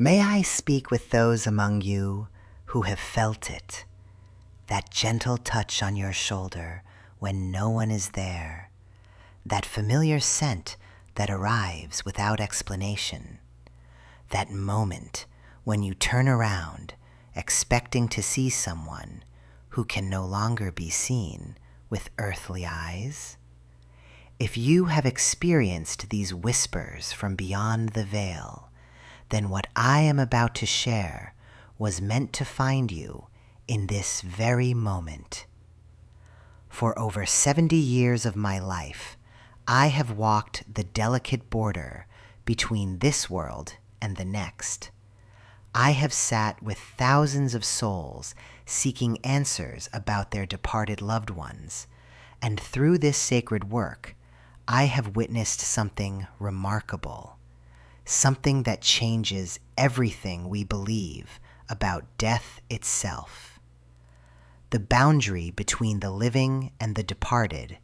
May I speak with those among you who have felt it, that gentle touch on your shoulder when no one is there, that familiar scent that arrives without explanation, that moment when you turn around expecting to see someone who can no longer be seen with earthly eyes. If you have experienced these whispers from beyond the veil, then what I am about to share was meant to find you in this very moment. For over 70 years of my life, I have walked the delicate border between this world and the next. I have sat with thousands of souls seeking answers about their departed loved ones, and through this sacred work, I have witnessed something remarkable, something that changes everything we believe about death itself. The boundary between the living and the departed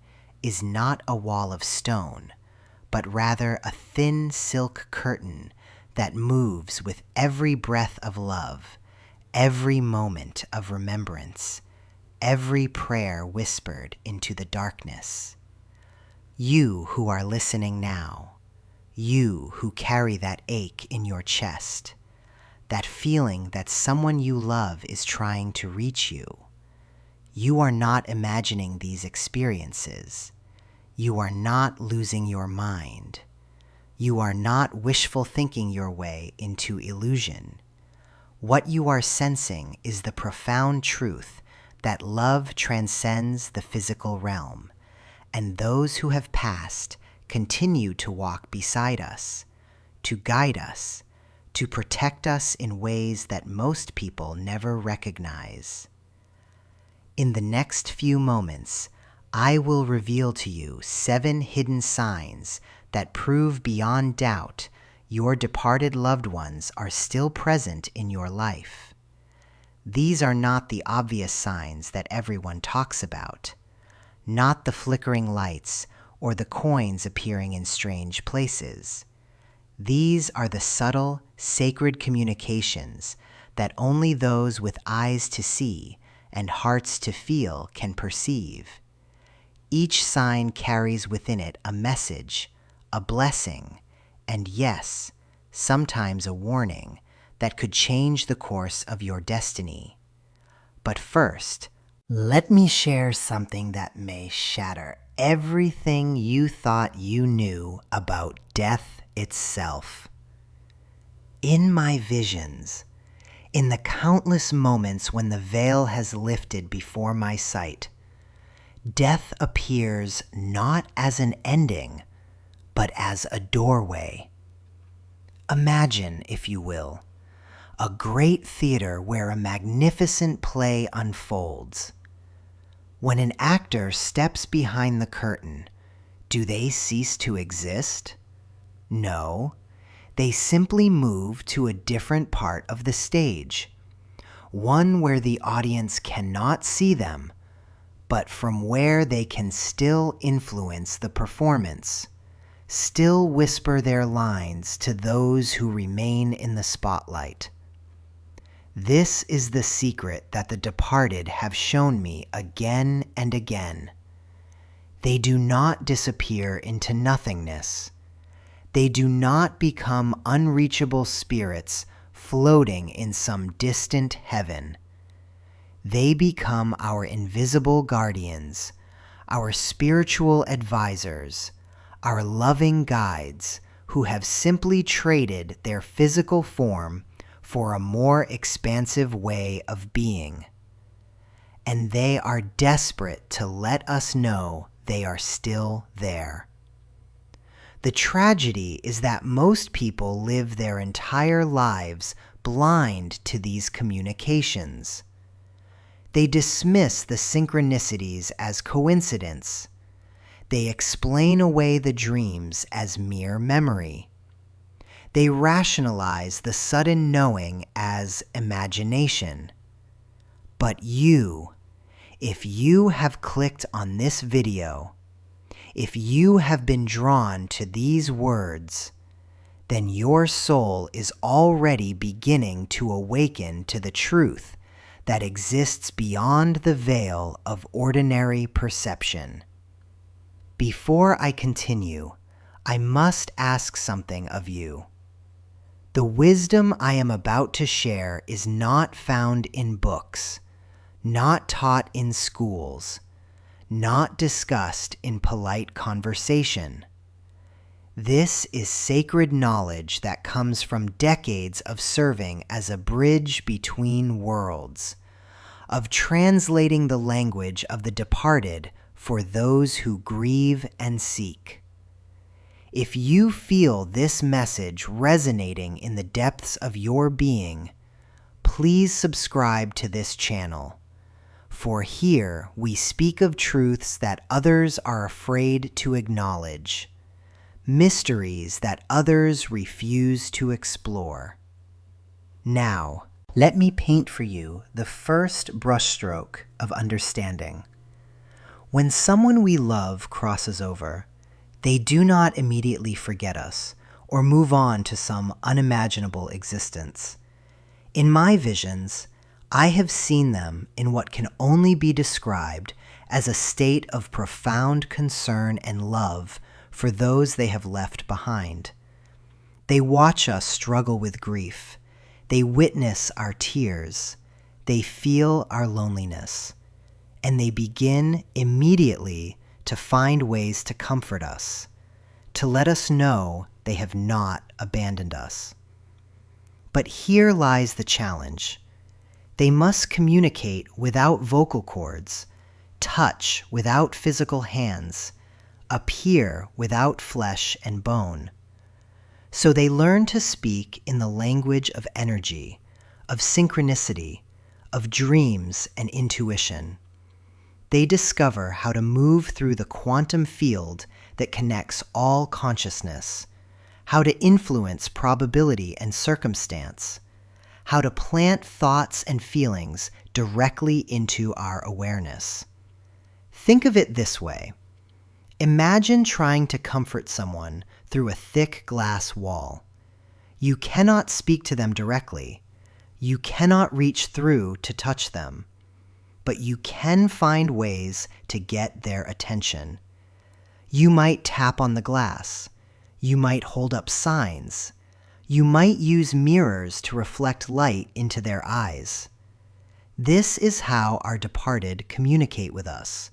is not a wall of stone, but rather a thin silk curtain that moves with every breath of love, every moment of remembrance, every prayer whispered into the darkness. You who are listening now, you who carry that ache in your chest, that feeling that someone you love is trying to reach you, you are not imagining these experiences. You are not losing your mind. You are not wishful thinking your way into illusion. What you are sensing is the profound truth that love transcends the physical realm, and those who have passed continue to walk beside us, to guide us, to protect us in ways that most people never recognize. In the next few moments, I will reveal to you 7 hidden signs that prove beyond doubt your departed loved ones are still present in your life. These are not the obvious signs that everyone talks about, not the flickering lights or the coins appearing in strange places. These are the subtle, sacred communications that only those with eyes to see and hearts to feel can perceive. Each sign carries within it a message, a blessing, and yes, sometimes a warning that could change the course of your destiny. But first, let me share something that may shatter everything you thought you knew about death itself. In my visions, in the countless moments when the veil has lifted before my sight, death appears not as an ending, but as a doorway. Imagine, if you will, a great theater where a magnificent play unfolds. When an actor steps behind the curtain, do they cease to exist? No, they simply move to a different part of the stage, one where the audience cannot see them, but from where they can still influence the performance, still whisper their lines to those who remain in the spotlight. This is the secret that the departed have shown me again and again. They do not disappear into nothingness. They do not become unreachable spirits floating in some distant heaven. They become our invisible guardians, our spiritual advisors, our loving guides who have simply traded their physical form for a more expansive way of being. And they are desperate to let us know they are still there. The tragedy is that most people live their entire lives blind to these communications. They dismiss the synchronicities as coincidence. They explain away the dreams as mere memory. They rationalize the sudden knowing as imagination. But you, if you have clicked on this video, if you have been drawn to these words, then your soul is already beginning to awaken to the truth that exists beyond the veil of ordinary perception. Before I continue, I must ask something of you. The wisdom I am about to share is not found in books, not taught in schools, not discussed in polite conversation. This is sacred knowledge that comes from decades of serving as a bridge between worlds, of translating the language of the departed for those who grieve and seek. If you feel this message resonating in the depths of your being, please subscribe to this channel, for here we speak of truths that others are afraid to acknowledge, mysteries that others refuse to explore. Now, let me paint for you the first brushstroke of understanding. When someone we love crosses over, they do not immediately forget us or move on to some unimaginable existence. In my visions, I have seen them in what can only be described as a state of profound concern and love for those they have left behind. They watch us struggle with grief. They witness our tears. They feel our loneliness. And they begin immediately to find ways to comfort us, to let us know they have not abandoned us. But here lies the challenge. They must communicate without vocal cords, touch without physical hands, appear without flesh and bone. So they learn to speak in the language of energy, of synchronicity, of dreams and intuition. They discover how to move through the quantum field that connects all consciousness, how to influence probability and circumstance, how to plant thoughts and feelings directly into our awareness. Think of it this way. Imagine trying to comfort someone through a thick glass wall. You cannot speak to them directly. You cannot reach through to touch them. But you can find ways to get their attention. You might tap on the glass. You might hold up signs. You might use mirrors to reflect light into their eyes. This is how our departed communicate with us,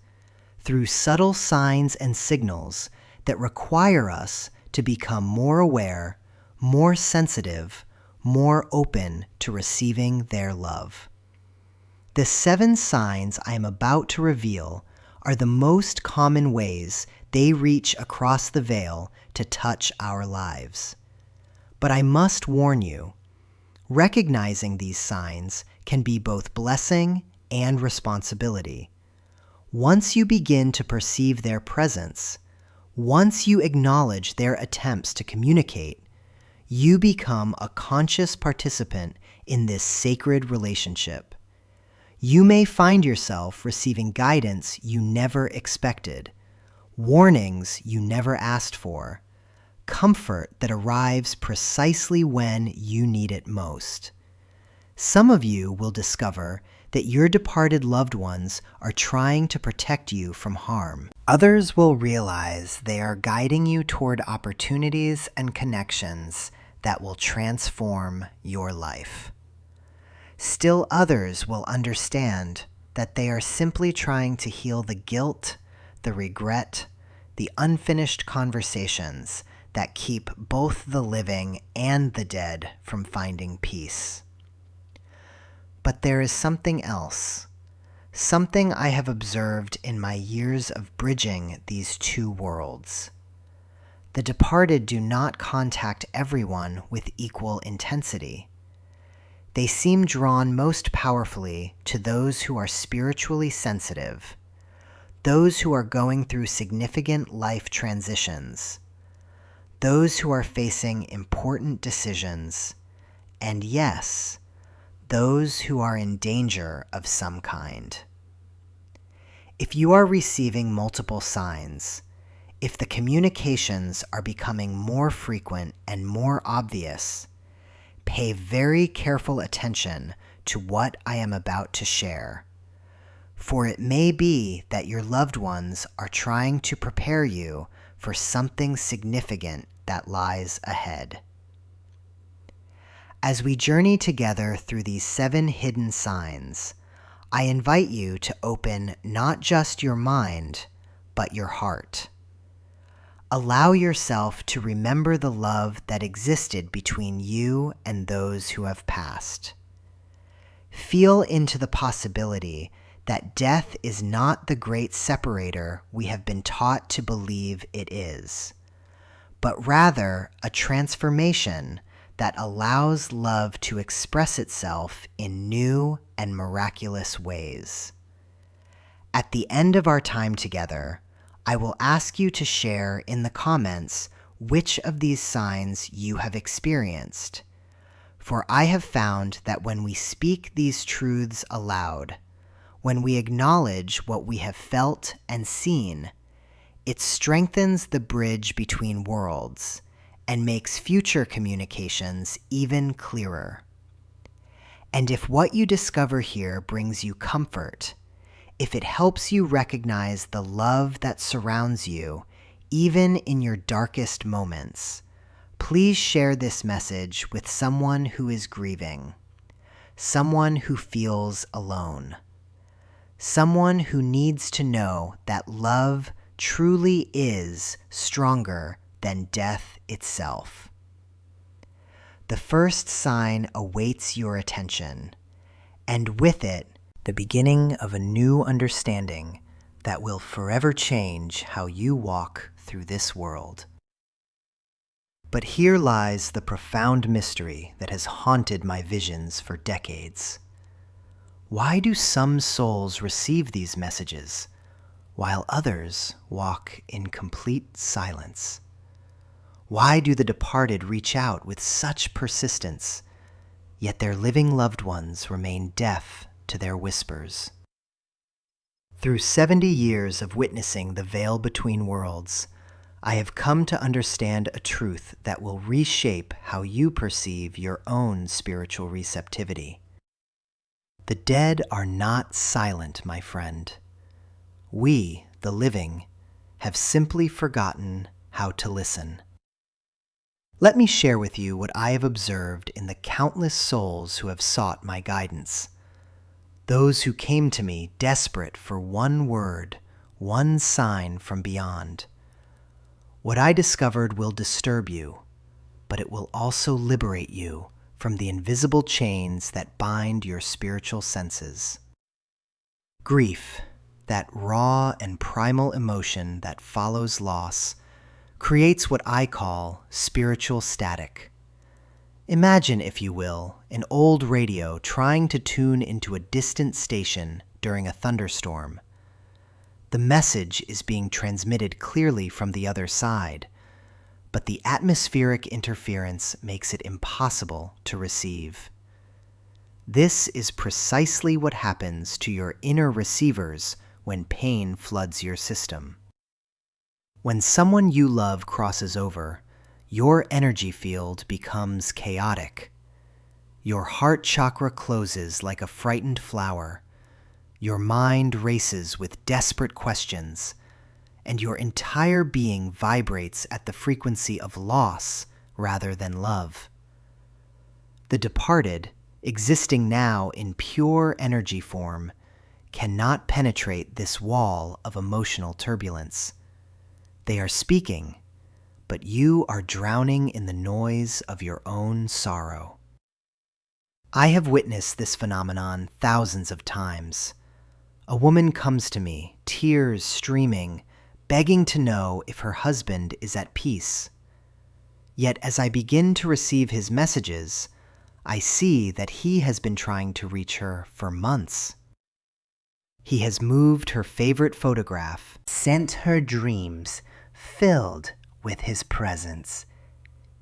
through subtle signs and signals that require us to become more aware, more sensitive, more open to receiving their love. The 7 signs I am about to reveal are the most common ways they reach across the veil to touch our lives. But I must warn you, recognizing these signs can be both blessing and responsibility. Once you begin to perceive their presence, once you acknowledge their attempts to communicate, you become a conscious participant in this sacred relationship. You may find yourself receiving guidance you never expected, warnings you never asked for, comfort that arrives precisely when you need it most. Some of you will discover that your departed loved ones are trying to protect you from harm. Others will realize they are guiding you toward opportunities and connections that will transform your life. Still others will understand that they are simply trying to heal the guilt, the regret, the unfinished conversations that keep both the living and the dead from finding peace. But there is something else, something I have observed in my years of bridging these two worlds. The departed do not contact everyone with equal intensity. They seem drawn most powerfully to those who are spiritually sensitive, those who are going through significant life transitions, those who are facing important decisions, and yes, those who are in danger of some kind. If you are receiving multiple signs, If the communications are becoming more frequent and more obvious, pay very careful attention to what I am about to share, for it may be that your loved ones are trying to prepare you for something significant that lies ahead. As we journey together through these 7 hidden signs, I invite you to open not just your mind, but your heart. Allow yourself to remember the love that existed between you and those who have passed. Feel into the possibility that death is not the great separator we have been taught to believe it is, but rather a transformation that allows love to express itself in new and miraculous ways. At the end of our time together, I will ask you to share in the comments which of these signs you have experienced, for I have found that when we speak these truths aloud, when we acknowledge what we have felt and seen, it strengthens the bridge between worlds and makes future communications even clearer. And if what you discover here brings you comfort, if it helps you recognize the love that surrounds you, even in your darkest moments, please share this message with someone who is grieving, someone who feels alone, someone who needs to know that love truly is stronger than death itself. The first sign awaits your attention, and with it, the beginning of a new understanding that will forever change how you walk through this world. But here lies the profound mystery that has haunted my visions for decades. Why do some souls receive these messages, while others walk in complete silence? Why do the departed reach out with such persistence, yet their living loved ones remain deaf to their whispers? Through 70 years of witnessing the veil between worlds, I have come to understand a truth that will reshape how you perceive your own spiritual receptivity. The dead are not silent, my friend. We, the living, have simply forgotten how to listen. Let me share with you what I have observed in the countless souls who have sought my guidance. Those who came to me desperate for one word, one sign from beyond. What I discovered will disturb you, but it will also liberate you from the invisible chains that bind your spiritual senses. Grief, that raw and primal emotion that follows loss, creates what I call spiritual static. Imagine, if you will, an old radio trying to tune into a distant station during a thunderstorm. The message is being transmitted clearly from the other side, but the atmospheric interference makes it impossible to receive. This is precisely what happens to your inner receivers when pain floods your system. When someone you love crosses over, your energy field becomes chaotic. Your heart chakra closes like a frightened flower. Your mind races with desperate questions, and your entire being vibrates at the frequency of loss rather than love. The departed, existing now in pure energy form, cannot penetrate this wall of emotional turbulence. They are speaking, but you are drowning in the noise of your own sorrow. I have witnessed this phenomenon thousands of times. A woman comes to me, tears streaming, begging to know if her husband is at peace. Yet as I begin to receive his messages, I see that he has been trying to reach her for months. He has moved her favorite photograph, sent her dreams filled with his presence,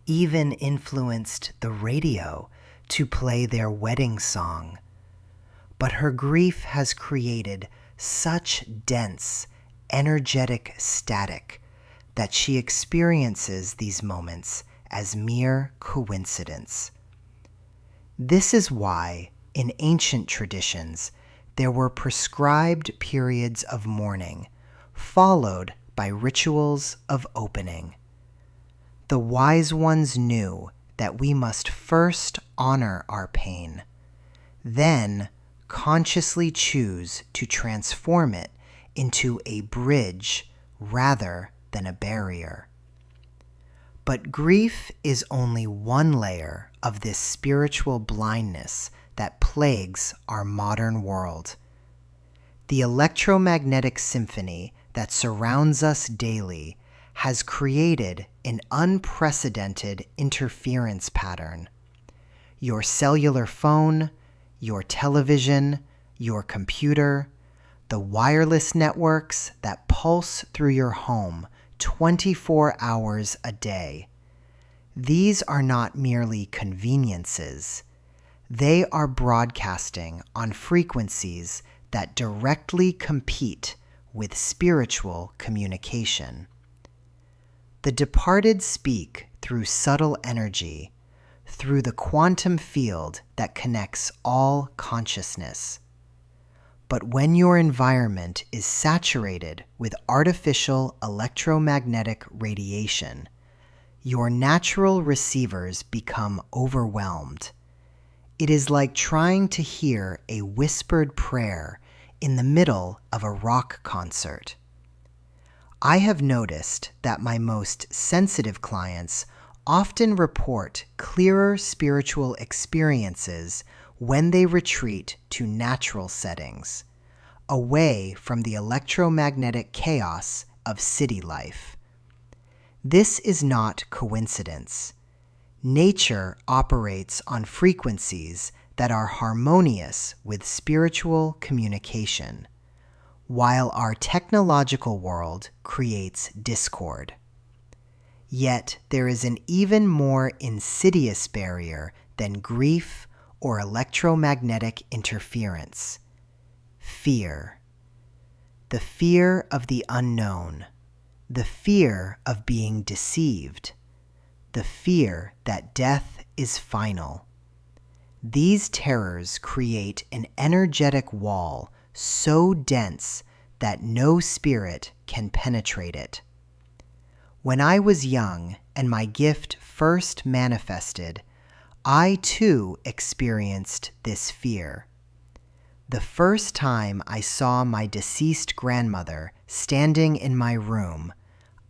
even influenced the radio to play their wedding song. But her grief has created such dense, energetic static that she experiences these moments as mere coincidence. This is why, in ancient traditions, there were prescribed periods of mourning, followed by rituals of opening. The wise ones knew that we must first honor our pain, then consciously choose to transform it into a bridge rather than a barrier. But grief is only one layer of this spiritual blindness that plagues our modern world. The electromagnetic symphony that surrounds us daily has created an unprecedented interference pattern. Your cellular phone, your television, your computer, the wireless networks that pulse through your home 24 hours a day. These are not merely conveniences. They are broadcasting on frequencies that directly compete with spiritual communication. The departed speak through subtle energy, through the quantum field that connects all consciousness. But when your environment is saturated with artificial electromagnetic radiation, your natural receivers become overwhelmed. It is like trying to hear a whispered prayer in the middle of a rock concert. I have noticed that my most sensitive clients often report clearer spiritual experiences when they retreat to natural settings, away from the electromagnetic chaos of city life. This is not coincidence. Nature operates on frequencies that are harmonious with spiritual communication, while our technological world creates discord. Yet there is an even more insidious barrier than grief or electromagnetic interference: fear. The fear of the unknown, the fear of being deceived, the fear that death is final. These terrors create an energetic wall so dense that no spirit can penetrate it. When I was young and my gift first manifested, I too experienced this fear. The first time I saw my deceased grandmother standing in my room,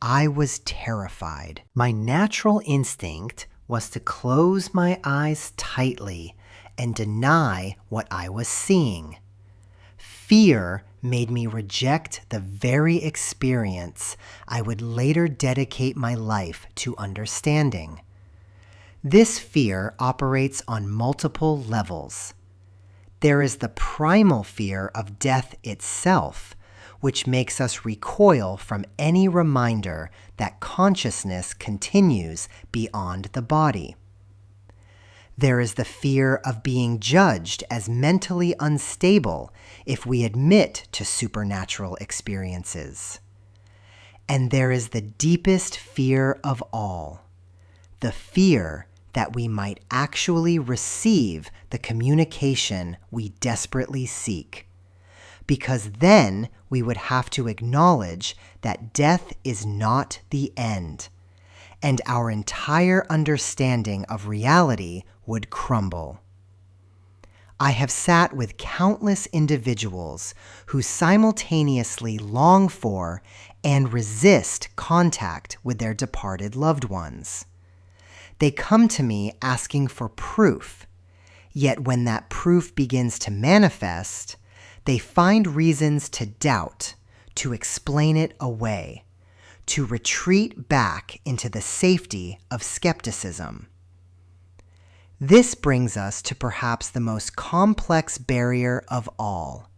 I was terrified. My natural instinct was to close my eyes tightly and deny what I was seeing. Fear made me reject the very experience I would later dedicate my life to understanding. This fear operates on multiple levels. There is the primal fear of death itself, which makes us recoil from any reminder that consciousness continues beyond the body. There is the fear of being judged as mentally unstable if we admit to supernatural experiences. And there is the deepest fear of all, the fear that we might actually receive the communication we desperately seek, because then we would have to acknowledge that death is not the end, and our entire understanding of reality would crumble. I have sat with countless individuals who simultaneously long for and resist contact with their departed loved ones. They come to me asking for proof, yet when that proof begins to manifest, they find reasons to doubt, to explain it away, to retreat back into the safety of skepticism. This brings us to perhaps the most complex barrier of all: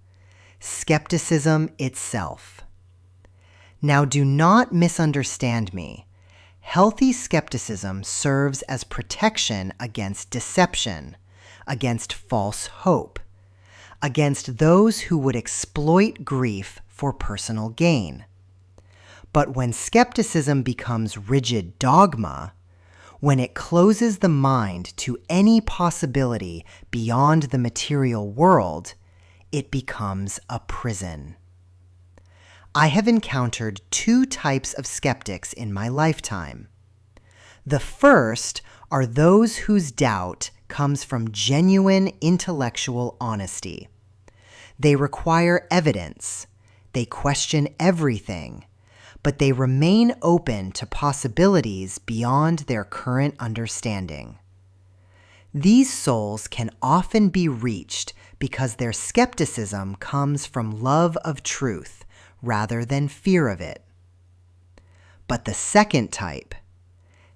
skepticism itself. Now, do not misunderstand me. Healthy skepticism serves as protection against deception, against false hope, against those who would exploit grief for personal gain. But when skepticism becomes rigid dogma, when it closes the mind to any possibility beyond the material world, it becomes a prison. I have encountered two types of skeptics in my lifetime. The first are those whose doubt comes from genuine intellectual honesty. They require evidence. They question everything, but they remain open to possibilities beyond their current understanding. These souls can often be reached because their skepticism comes from love of truth rather than fear of it. But the second type,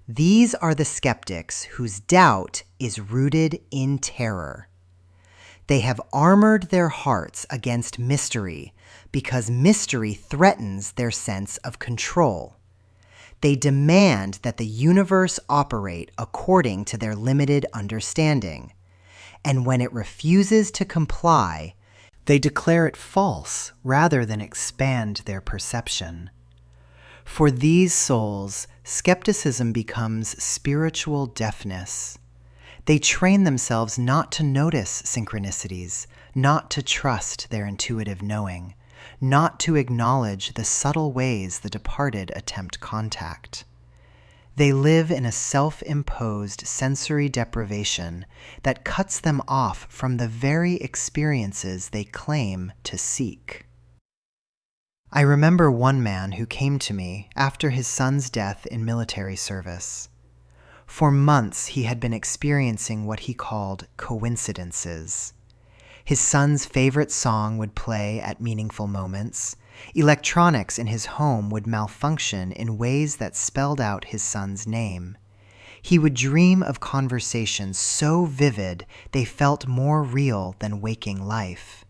these are the skeptics whose doubt is rooted in terror. They have armored their hearts against mystery because mystery threatens their sense of control. They demand that the universe operate according to their limited understanding, and when it refuses to comply, they declare it false rather than expand their perception. For these souls, skepticism becomes spiritual deafness. They train themselves not to notice synchronicities, not to trust their intuitive knowing, not to acknowledge the subtle ways the departed attempt contact. They live in a self-imposed sensory deprivation that cuts them off from the very experiences they claim to seek. I remember one man who came to me after his son's death in military service. For months he had been experiencing what he called coincidences. His son's favorite song would play at meaningful moments. Electronics in his home would malfunction in ways that spelled out his son's name. He would dream of conversations so vivid they felt more real than waking life.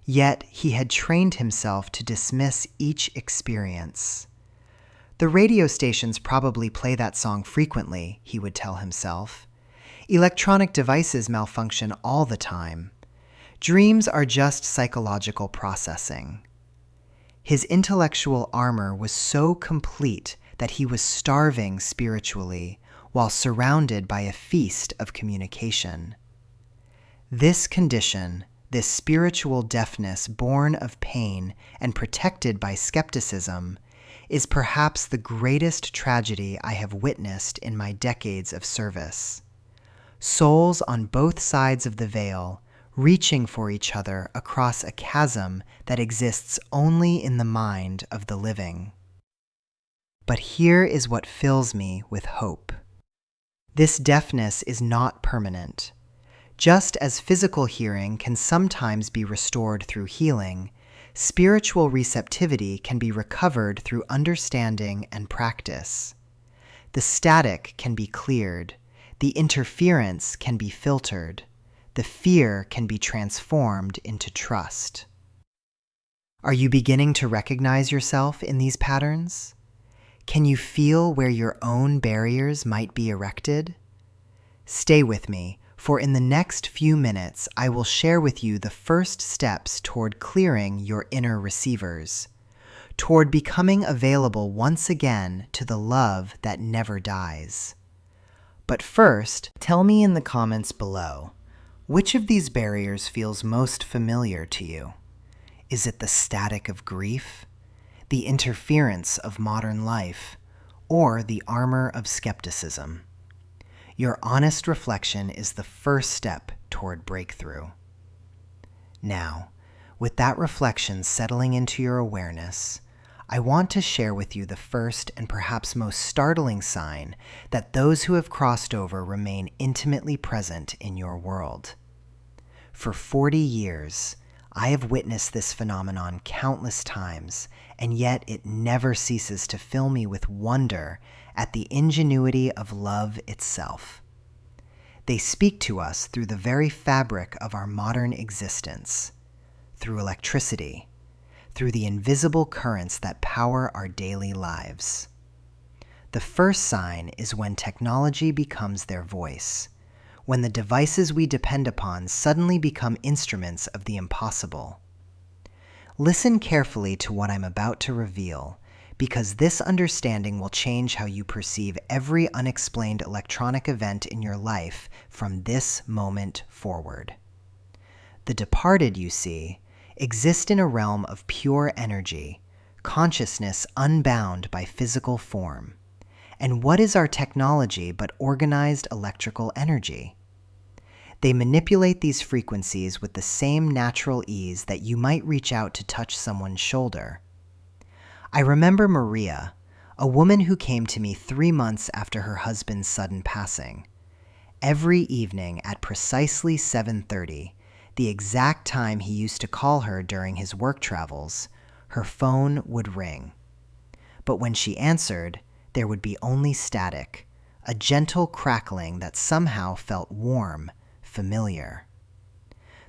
Yet he had trained himself to dismiss each experience. The radio stations probably play that song frequently, he would tell himself. Electronic devices malfunction all the time. Dreams are just psychological processing. His intellectual armor was so complete that he was starving spiritually while surrounded by a feast of communication. This condition, this spiritual deafness born of pain and protected by skepticism, is perhaps the greatest tragedy I have witnessed in my decades of service. Souls on both sides of the veil, reaching for each other across a chasm that exists only in the mind of the living. But here is what fills me with hope. This deafness is not permanent. Just as physical hearing can sometimes be restored through healing, spiritual receptivity can be recovered through understanding and practice. The static can be cleared, the interference can be filtered, the fear can be transformed into trust. Are you beginning to recognize yourself in these patterns? Can you feel where your own barriers might be erected? Stay with me, for in the next few minutes I will share with you the first steps toward clearing your inner receivers, toward becoming available once again to the love that never dies. But first, tell me in the comments below, which of these barriers feels most familiar to you? Is it the static of grief, the interference of modern life, or the armor of skepticism? Your honest reflection is the first step toward breakthrough. Now, with that reflection settling into your awareness, I want to share with you the first and perhaps most startling sign that those who have crossed over remain intimately present in your world. For 40 years, I have witnessed this phenomenon countless times, and yet it never ceases to fill me with wonder at the ingenuity of love itself. They speak to us through the very fabric of our modern existence, through electricity, through the invisible currents that power our daily lives. The first sign is when technology becomes their voice, when the devices we depend upon suddenly become instruments of the impossible. Listen carefully to what I'm about to reveal, because this understanding will change how you perceive every unexplained electronic event in your life from this moment forward. The departed, you see, exist in a realm of pure energy, consciousness unbound by physical form. And what is our technology but organized electrical energy? They manipulate these frequencies with the same natural ease that you might reach out to touch someone's shoulder. I remember Maria, a woman who came to me 3 months after her husband's sudden passing. Every evening at precisely 7:30, the exact time he used to call her during his work travels, her phone would ring. But when she answered, there would be only static, a gentle crackling that somehow felt warm, familiar.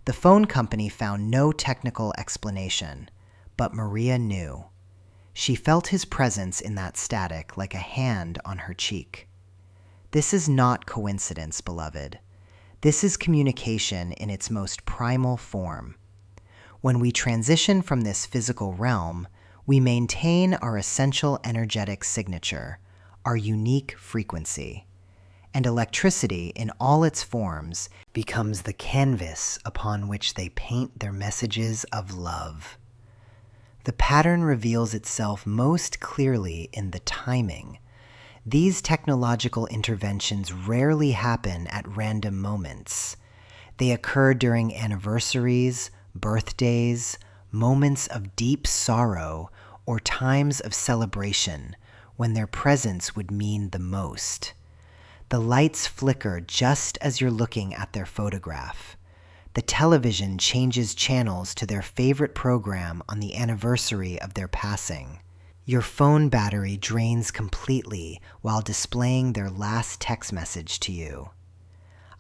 The phone company found no technical explanation, but Maria knew. She felt his presence in that static like a hand on her cheek. This is not coincidence, beloved. This is communication in its most primal form. When we transition from this physical realm, we maintain our essential energetic signature, our unique frequency. And electricity in all its forms becomes the canvas upon which they paint their messages of love. The pattern reveals itself most clearly in the timing. These technological interventions rarely happen at random moments. They occur during anniversaries, birthdays, moments of deep sorrow, or times of celebration when their presence would mean the most. The lights flicker just as you're looking at their photograph. The television changes channels to their favorite program on the anniversary of their passing. Your phone battery drains completely while displaying their last text message to you.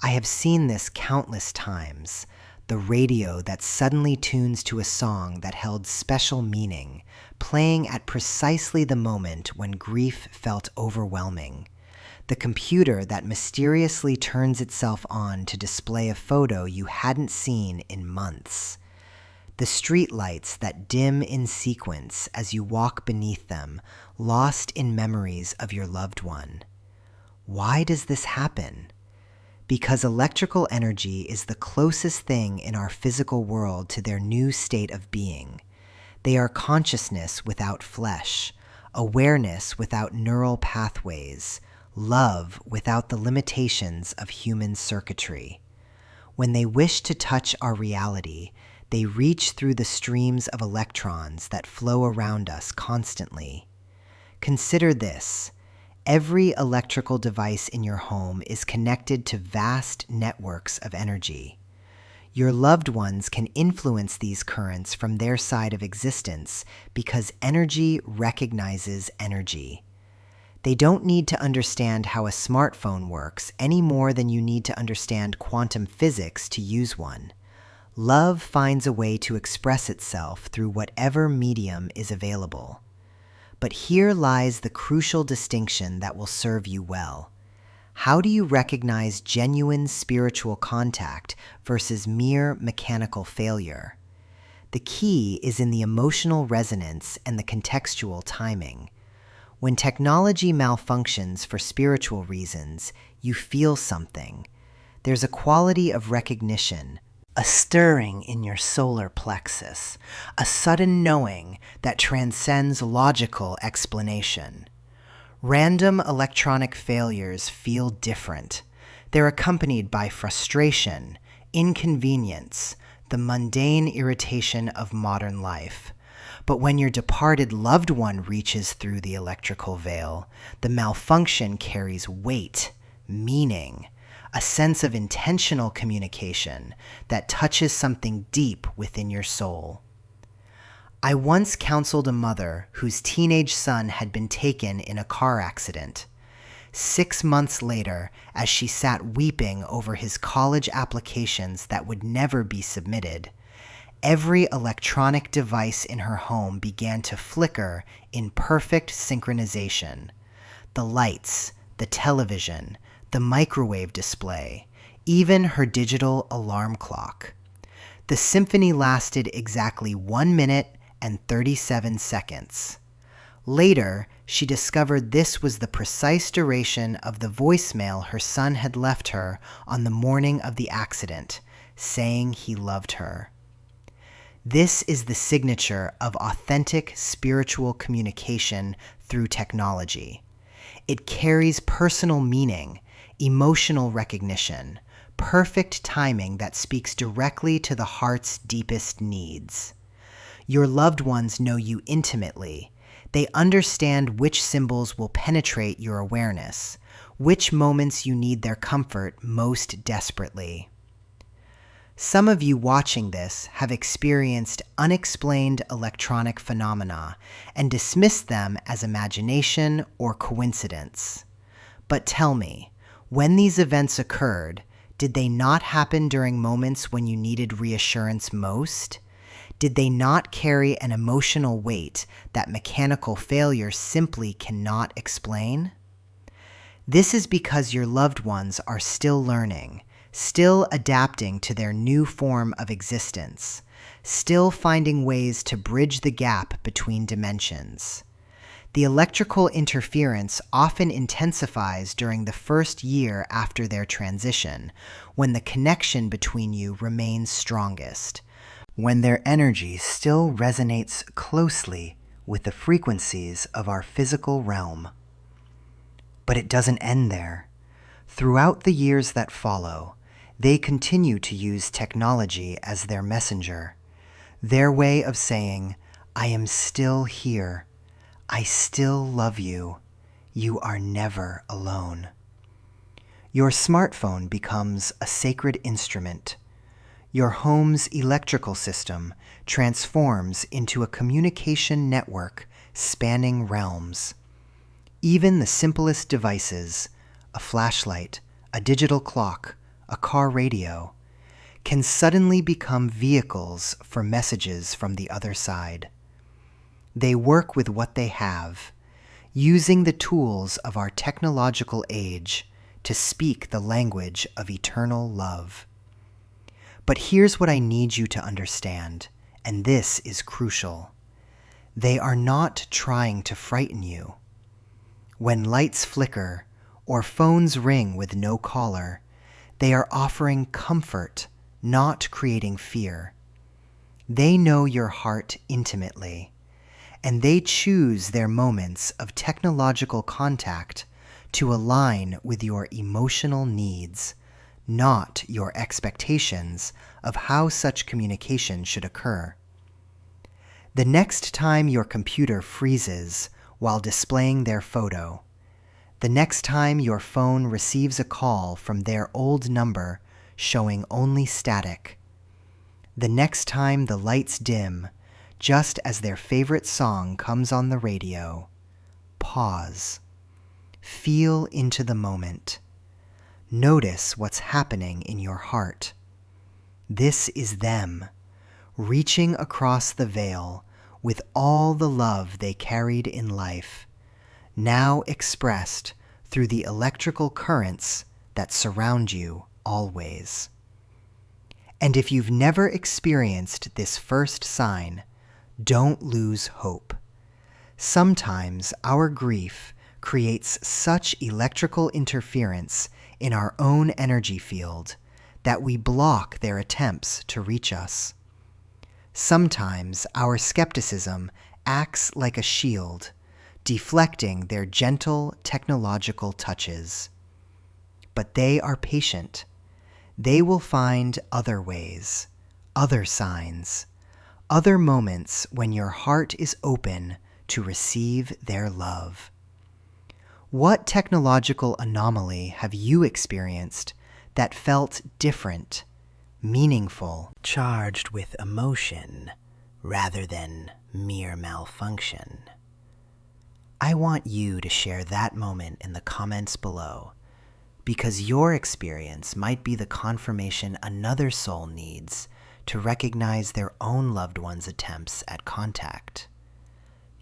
I have seen this countless times. The radio that suddenly tunes to a song that held special meaning, playing at precisely the moment when grief felt overwhelming. The computer that mysteriously turns itself on to display a photo you hadn't seen in months. The streetlights that dim in sequence as you walk beneath them, lost in memories of your loved one. Why does this happen? Because electrical energy is the closest thing in our physical world to their new state of being. They are consciousness without flesh, awareness without neural pathways, love without the limitations of human circuitry. When they wish to touch our reality, they reach through the streams of electrons that flow around us constantly. Consider this. Every electrical device in your home is connected to vast networks of energy. Your loved ones can influence these currents from their side of existence because energy recognizes energy. They don't need to understand how a smartphone works any more than you need to understand quantum physics to use one. Love finds a way to express itself through whatever medium is available. But here lies the crucial distinction that will serve you well. How do you recognize genuine spiritual contact versus mere mechanical failure? The key is in the emotional resonance and the contextual timing. When technology malfunctions for spiritual reasons, you feel something. There's a quality of recognition, a stirring in your solar plexus, a sudden knowing that transcends logical explanation. Random electronic failures feel different. They're accompanied by frustration, inconvenience, the mundane irritation of modern life. But when your departed loved one reaches through the electrical veil, the malfunction carries weight, meaning, a sense of intentional communication that touches something deep within your soul. I once counseled a mother whose teenage son had been taken in a car accident. 6 months later, as she sat weeping over his college applications that would never be submitted, every electronic device in her home began to flicker in perfect synchronization. The lights, the television, the microwave display, even her digital alarm clock. The symphony lasted exactly 1 minute and 37 seconds. Later, she discovered this was the precise duration of the voicemail her son had left her on the morning of the accident, saying he loved her. This is the signature of authentic spiritual communication through technology. It carries personal meaning, emotional recognition, perfect timing that speaks directly to the heart's deepest needs. Your loved ones know you intimately. They understand which symbols will penetrate your awareness, which moments you need their comfort most desperately. Some of you watching this have experienced unexplained electronic phenomena and dismissed them as imagination or coincidence. But tell me, when these events occurred, did they not happen during moments when you needed reassurance most? Did they not carry an emotional weight that mechanical failure simply cannot explain? This is because your loved ones are still learning, still adapting to their new form of existence, still finding ways to bridge the gap between dimensions. The electrical interference often intensifies during the first year after their transition, when the connection between you remains strongest, when their energy still resonates closely with the frequencies of our physical realm. But it doesn't end there. Throughout the years that follow, they continue to use technology as their messenger, their way of saying, "I am still here. I still love you. You are never alone." Your smartphone becomes a sacred instrument. Your home's electrical system transforms into a communication network spanning realms. Even the simplest devices, a flashlight, a digital clock, a car radio, can suddenly become vehicles for messages from the other side. They work with what they have, using the tools of our technological age to speak the language of eternal love. But here's what I need you to understand, and this is crucial. They are not trying to frighten you. When lights flicker or phones ring with no caller, they are offering comfort, not creating fear. They know your heart intimately, and they choose their moments of technological contact to align with your emotional needs, not your expectations of how such communication should occur. The next time your computer freezes while displaying their photo, the next time your phone receives a call from their old number showing only static, the next time the lights dim just as their favorite song comes on the radio, pause. Feel into the moment. Notice what's happening in your heart. This is them, reaching across the veil with all the love they carried in life, now expressed through the electrical currents that surround you always. And if you've never experienced this first sign, don't lose hope. Sometimes our grief creates such electrical interference in our own energy field that we block their attempts to reach us. Sometimes our skepticism acts like a shield, deflecting their gentle technological touches. But they are patient. They will find other ways, other signs, other moments when your heart is open to receive their love. What technological anomaly have you experienced that felt different, meaningful, charged with emotion rather than mere malfunction? I want you to share that moment in the comments below, because your experience might be the confirmation another soul needs to recognize their own loved one's attempts at contact.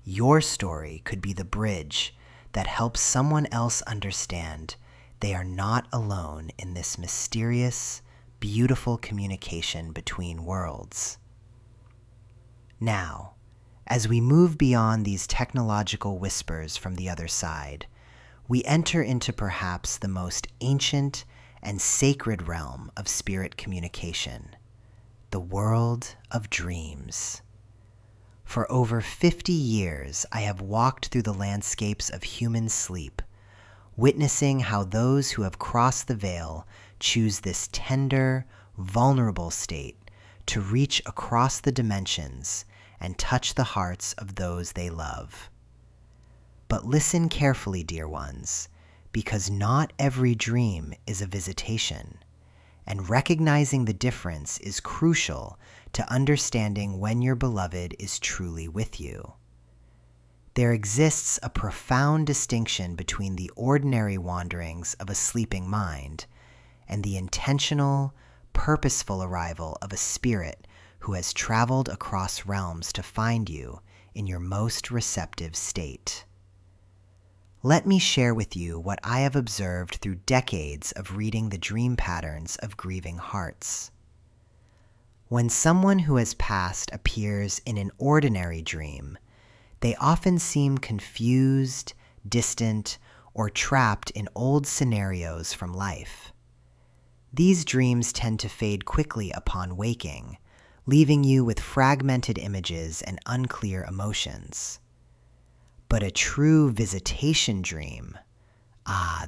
Your story could be the bridge that helps someone else understand they are not alone in this mysterious, beautiful communication between worlds. Now, As we move beyond these technological whispers from the other side, we enter into perhaps the most ancient and sacred realm of spirit communication, the world of dreams. For over 50 years, I have walked through the landscapes of human sleep, witnessing how those who have crossed the veil choose this tender, vulnerable state to reach across the dimensions and touch the hearts of those they love. But listen carefully, dear ones, because not every dream is a visitation, and recognizing the difference is crucial to understanding when your beloved is truly with you. There exists a profound distinction between the ordinary wanderings of a sleeping mind and the intentional, purposeful arrival of a spirit who has traveled across realms to find you in your most receptive state. Let me share with you what I have observed through decades of reading the dream patterns of grieving hearts. When someone who has passed appears in an ordinary dream, they often seem confused, distant, or trapped in old scenarios from life. These dreams tend to fade quickly upon waking, leaving you with fragmented images and unclear emotions. But a true visitation dream,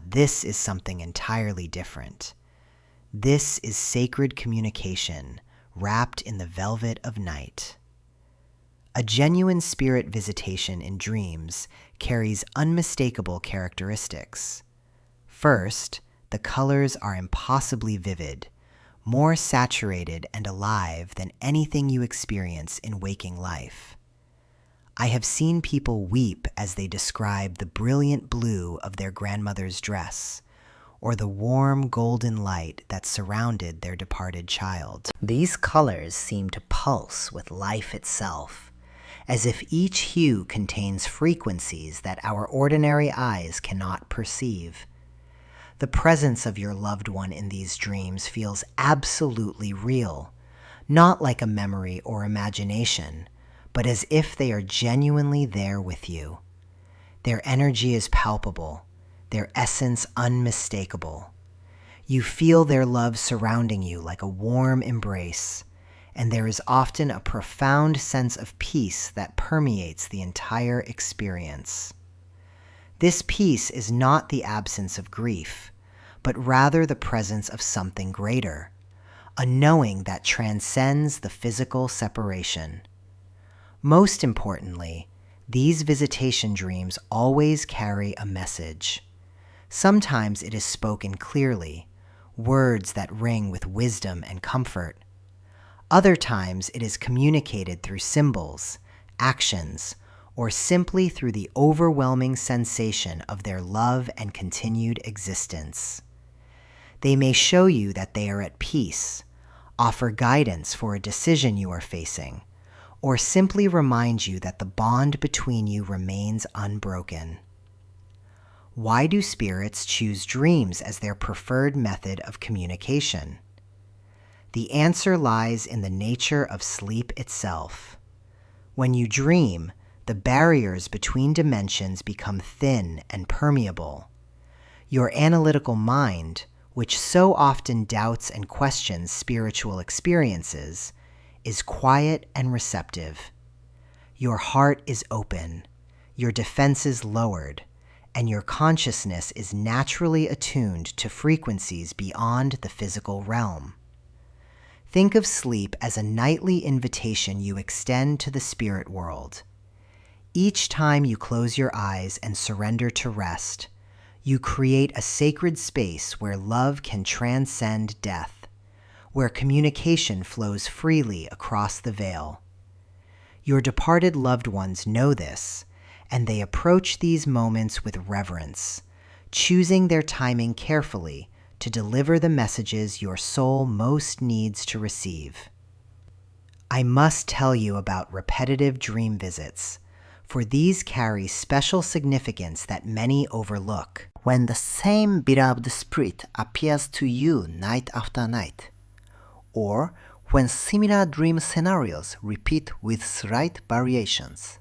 this is something entirely different. This is sacred communication wrapped in the velvet of night. A genuine spirit visitation in dreams carries unmistakable characteristics. First, the colors are impossibly vivid, more saturated and alive than anything you experience in waking life. I have seen people weep as they describe the brilliant blue of their grandmother's dress, or the warm golden light that surrounded their departed child. These colors seem to pulse with life itself, as if each hue contains frequencies that our ordinary eyes cannot perceive. The presence of your loved one in these dreams feels absolutely real, not like a memory or imagination, but as if they are genuinely there with you. Their energy is palpable, their essence unmistakable. You feel their love surrounding you like a warm embrace, and there is often a profound sense of peace that permeates the entire experience. This peace is not the absence of grief, but rather the presence of something greater, a knowing that transcends the physical separation. Most importantly, these visitation dreams always carry a message. Sometimes it is spoken clearly, words that ring with wisdom and comfort. Other times it is communicated through symbols, actions, or simply through the overwhelming sensation of their love and continued existence. They may show you that they are at peace, offer guidance for a decision you are facing, or simply remind you that the bond between you remains unbroken. Why do spirits choose dreams as their preferred method of communication? The answer lies in the nature of sleep itself. When you dream, the barriers between dimensions become thin and permeable. Your analytical mind, which so often doubts and questions spiritual experiences, is quiet and receptive. Your heart is open, your defenses lowered, and your consciousness is naturally attuned to frequencies beyond the physical realm. Think of sleep as a nightly invitation you extend to the spirit world. Each time you close your eyes and surrender to rest, you create a sacred space where love can transcend death, where communication flows freely across the veil. Your departed loved ones know this, and they approach these moments with reverence, choosing their timing carefully to deliver the messages your soul most needs to receive. I must tell you about repetitive dream visits, for these carry special significance that many overlook. When the same beloved spirit appears to you night after night, or when similar dream scenarios repeat with slight variations.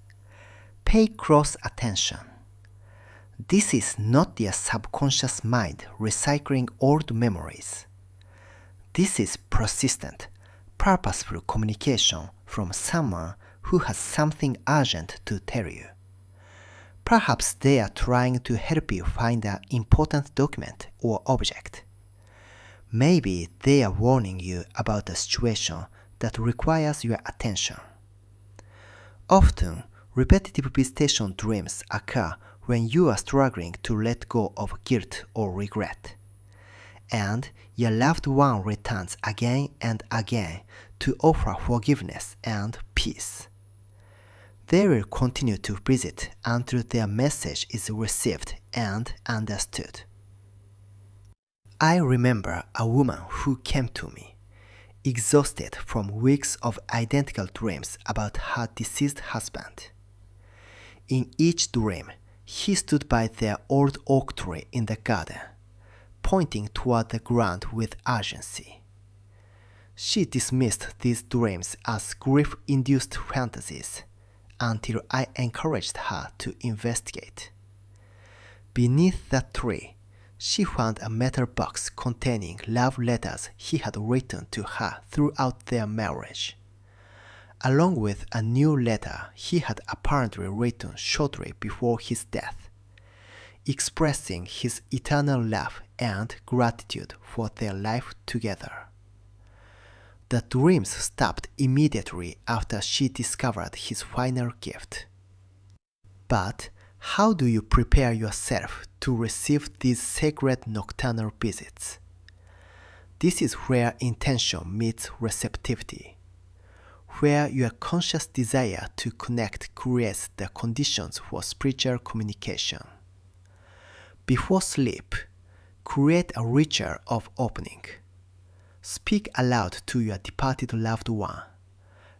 Pay close attention. This is not your subconscious mind recycling old memories. This is persistent, purposeful communication from someone who has something urgent to tell you. Perhaps they are trying to help you find an important document or object. Maybe they are warning you about a situation that requires your attention. Often, repetitive visitation dreams occur when you are struggling to let go of guilt or regret, and your loved one returns again and again to offer forgiveness and peace. They will continue to visit until their message is received and understood. I remember a woman who came to me, exhausted from weeks of identical dreams about her deceased husband. In each dream, he stood by their old oak tree in the garden, pointing toward the ground with urgency. She dismissed these dreams as grief-induced fantasies until I encouraged her to investigate. Beneath that tree, she found a metal box containing love letters he had written to her throughout their marriage, along with a new letter he had apparently written shortly before his death, expressing his eternal love and gratitude for their life together. The dreams stopped immediately after she discovered his final gift. But how do you prepare yourself to receive these sacred nocturnal visits? This is where intention meets receptivity, where your conscious desire to connect creates the conditions for spiritual communication. Before sleep, create a ritual of opening. Speak aloud to your departed loved one,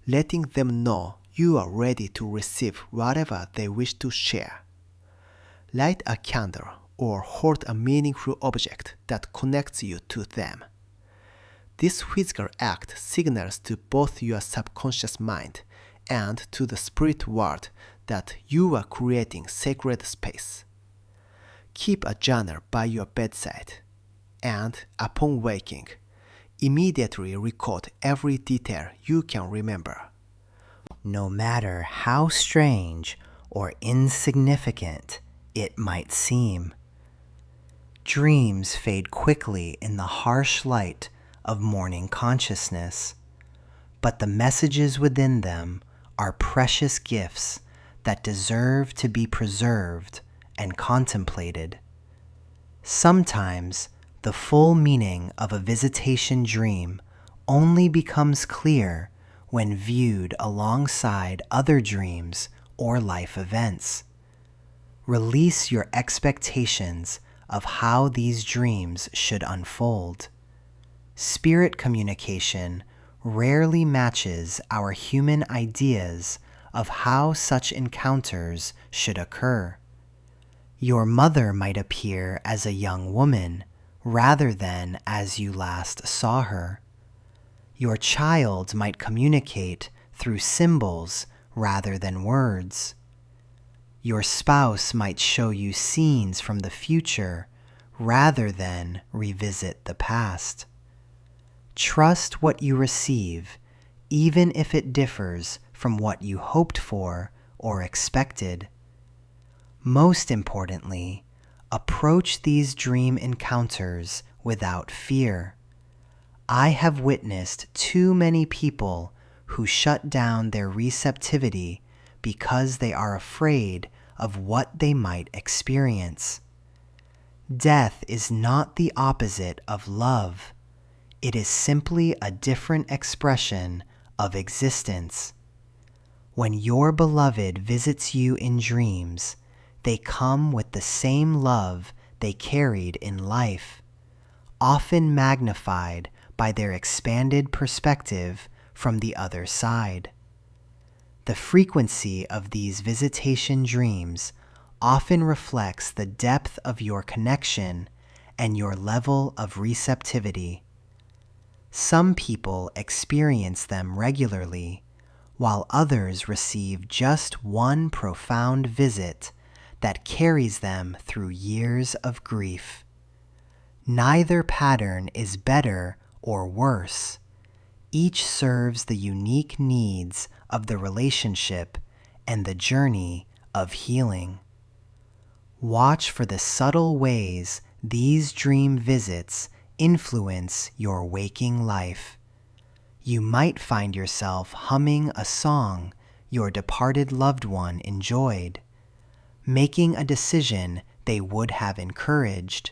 letting them know you are ready to receive whatever they wish to share. Light a candle or hold a meaningful object that connects you to them. This physical act signals to both your subconscious mind and to the spirit world that you are creating sacred space. Keep a journal by your bedside, and upon waking, immediately record every detail you can remember. No matter how strange or insignificant it might seem. Dreams fade quickly in the harsh light of morning consciousness, but the messages within them are precious gifts that deserve to be preserved and contemplated. Sometimes the full meaning of a visitation dream only becomes clear when viewed alongside other dreams or life events. Release your expectations of how these dreams should unfold. Spirit communication rarely matches our human ideas of how such encounters should occur. Your mother might appear as a young woman rather than as you last saw her. Your child might communicate through symbols rather than words. Your spouse might show you scenes from the future rather than revisit the past. Trust what you receive, even if it differs from what you hoped for or expected. Most importantly, approach these dream encounters without fear. I have witnessed too many people who shut down their receptivity because they are afraid of what they might experience. Death is not the opposite of love. It is simply a different expression of existence. When your beloved visits you in dreams, they come with the same love they carried in life, often magnified by their expanded perspective from the other side. The frequency of these visitation dreams often reflects the depth of your connection and your level of receptivity. Some people experience them regularly, while others receive just one profound visit that carries them through years of grief. Neither pattern is better or worse. Each serves the unique needs of the relationship and the journey of healing. Watch for the subtle ways these dream visits influence your waking life. You might find yourself humming a song your departed loved one enjoyed, making a decision they would have encouraged,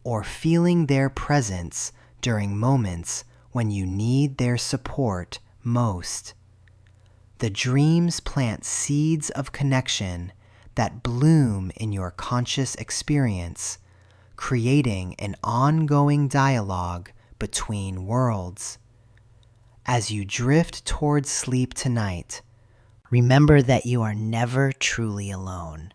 or feeling their presence during moments when you need their support most. The dreams plant seeds of connection that bloom in your conscious experience, creating an ongoing dialogue between worlds. As you drift towards sleep tonight, remember that you are never truly alone.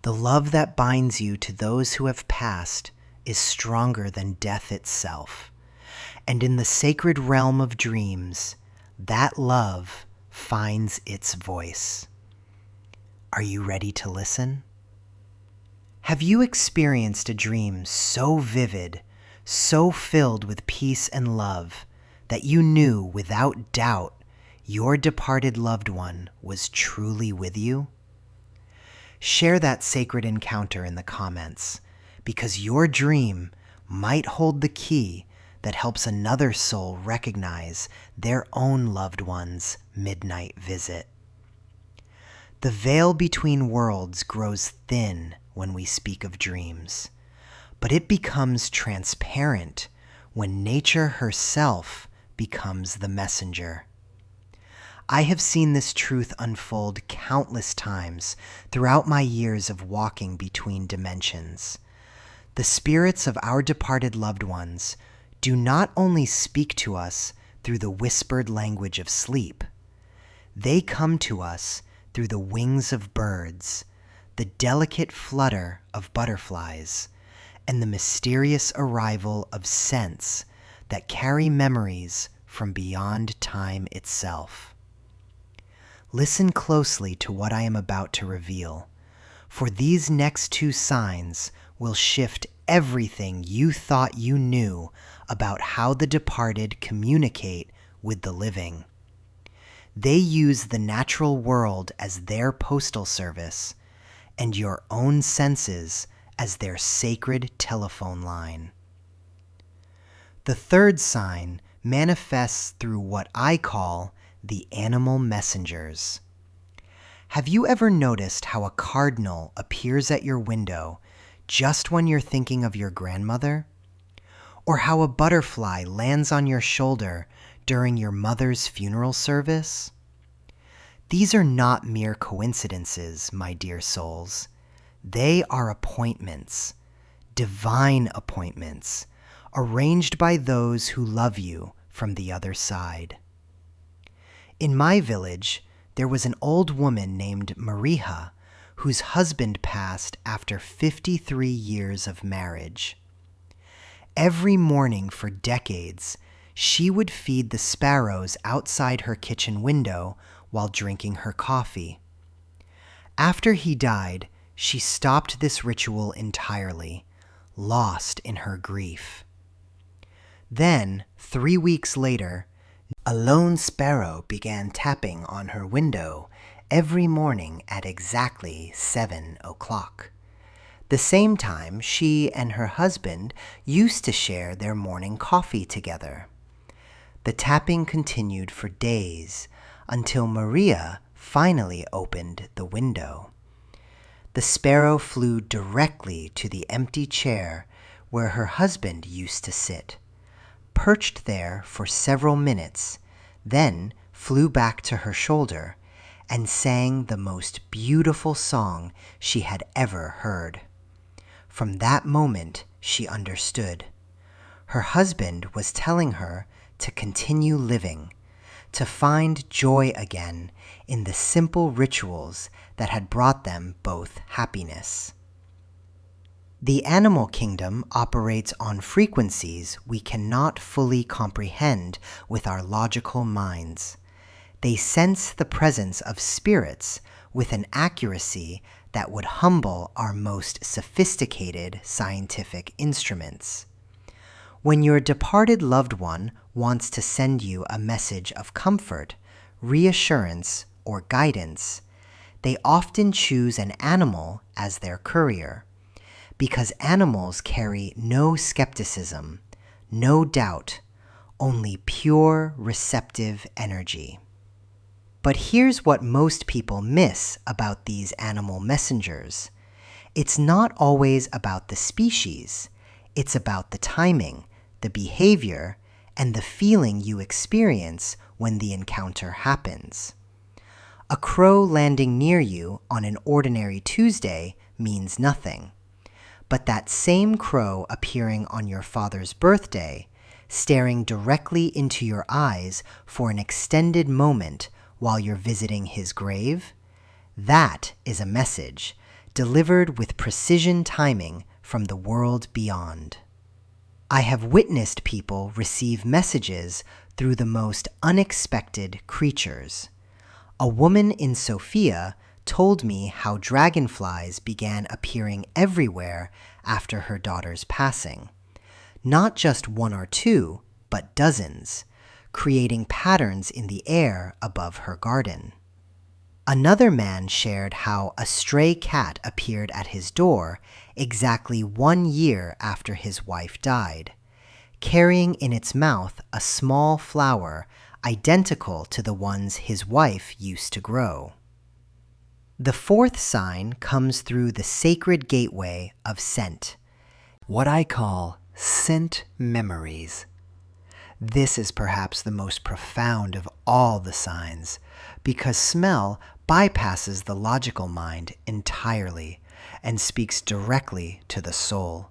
The love that binds you to those who have passed is stronger than death itself. And in the sacred realm of dreams, that love finds its voice. Are you ready to listen? Have you experienced a dream so vivid, so filled with peace and love, that you knew without doubt your departed loved one was truly with you? Share that sacred encounter in the comments, because your dream might hold the key that helps another soul recognize their own loved one's midnight visit. The veil between worlds grows thin when we speak of dreams, but it becomes transparent when nature herself becomes the messenger. I have seen this truth unfold countless times throughout my years of walking between dimensions. The spirits of our departed loved ones do not only speak to us through the whispered language of sleep. They come to us through the wings of birds, the delicate flutter of butterflies, and the mysterious arrival of scents that carry memories from beyond time itself. Listen closely to what I am about to reveal, for these next two signs will shift everything you thought you knew about how the departed communicate with the living. They use the natural world as their postal service, and your own senses as their sacred telephone line. The third sign manifests through what I call the animal messengers. Have you ever noticed how a cardinal appears at your window just when you're thinking of your grandmother? Or how a butterfly lands on your shoulder during your mother's funeral service? These are not mere coincidences, my dear souls. They are appointments, divine appointments, arranged by those who love you from the other side. In my village, there was an old woman named Mariha, whose husband passed after 53 years of marriage. Every morning for decades, she would feed the sparrows outside her kitchen window while drinking her coffee. After he died, she stopped this ritual entirely, lost in her grief. Then, 3 weeks later, a lone sparrow began tapping on her window every morning at exactly 7 o'clock. The same time she and her husband used to share their morning coffee together. The tapping continued for days until Maria finally opened the window. The sparrow flew directly to the empty chair where her husband used to sit, perched there for several minutes, then flew back to her shoulder and sang the most beautiful song she had ever heard. From that moment, she understood. Her husband was telling her to continue living, to find joy again in the simple rituals that had brought them both happiness. The animal kingdom operates on frequencies we cannot fully comprehend with our logical minds. They sense the presence of spirits with an accuracy that would humble our most sophisticated scientific instruments. When your departed loved one wants to send you a message of comfort, reassurance, or guidance, they often choose an animal as their courier, because animals carry no skepticism, no doubt, only pure receptive energy. But here's what most people miss about these animal messengers. It's not always about the species. It's about the timing, the behavior, and the feeling you experience when the encounter happens. A crow landing near you on an ordinary Tuesday means nothing. But that same crow appearing on your father's birthday, staring directly into your eyes for an extended moment while you're visiting his grave, that is a message delivered with precision timing from the world beyond. I have witnessed people receive messages through the most unexpected creatures. A woman in Sofia told me how dragonflies began appearing everywhere after her daughter's passing. Not just one or two, but dozens, creating patterns in the air above her garden. Another man shared how a stray cat appeared at his door exactly 1 year after his wife died, carrying in its mouth a small flower identical to the ones his wife used to grow. The fourth sign comes through the sacred gateway of scent, what I call scent memories. This is perhaps the most profound of all the signs, because smell bypasses the logical mind entirely and speaks directly to the soul.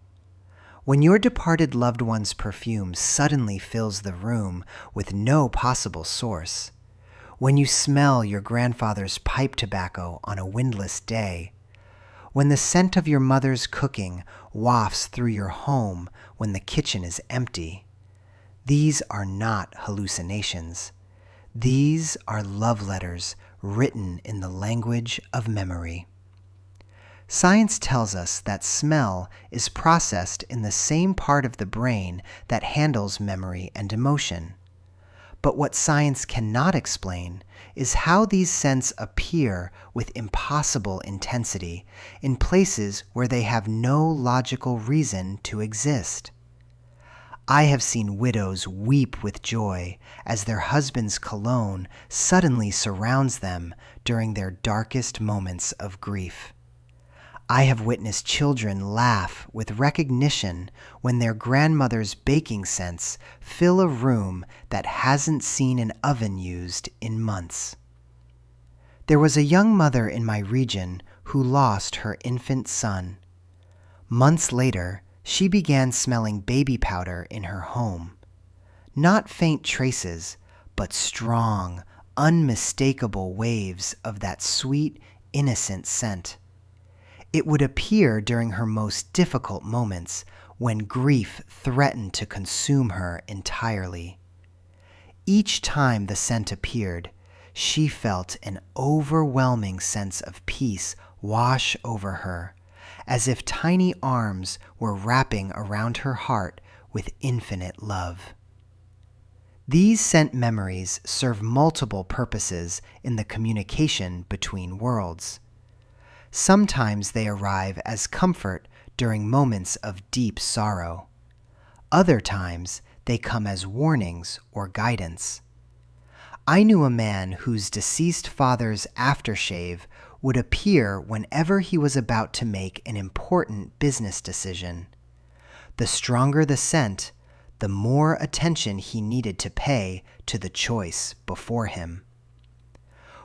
When your departed loved one's perfume suddenly fills the room with no possible source, when you smell your grandfather's pipe tobacco on a windless day, when the scent of your mother's cooking wafts through your home when the kitchen is empty, these are not hallucinations. These are love letters written in the language of memory. Science tells us that smell is processed in the same part of the brain that handles memory and emotion. But what science cannot explain is how these scents appear with impossible intensity in places where they have no logical reason to exist. I have seen widows weep with joy as their husband's cologne suddenly surrounds them during their darkest moments of grief. I have witnessed children laugh with recognition when their grandmother's baking scents fill a room that hasn't seen an oven used in months. There was a young mother in my region who lost her infant son. Months later, she began smelling baby powder in her home. Not faint traces, but strong, unmistakable waves of that sweet, innocent scent. It would appear during her most difficult moments when grief threatened to consume her entirely. Each time the scent appeared, she felt an overwhelming sense of peace wash over her, as if tiny arms were wrapping around her heart with infinite love. These scent memories serve multiple purposes in the communication between worlds. Sometimes they arrive as comfort during moments of deep sorrow. Other times they come as warnings or guidance. I knew a man whose deceased father's aftershave would appear whenever he was about to make an important business decision. The stronger the scent, the more attention he needed to pay to the choice before him.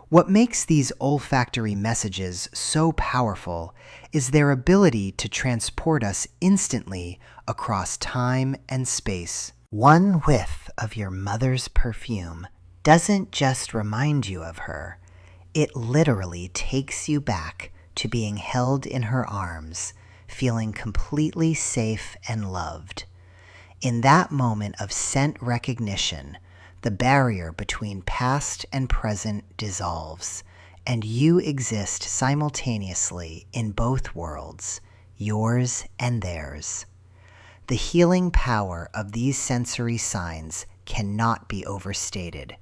What makes these olfactory messages so powerful is their ability to transport us instantly across time and space. One whiff of your mother's perfume doesn't just remind you of her. It literally takes you back to being held in her arms, feeling completely safe and loved. In that moment of scent recognition, the barrier between past and present dissolves, and you exist simultaneously in both worlds, yours and theirs. The healing power of these sensory signs cannot be overstated.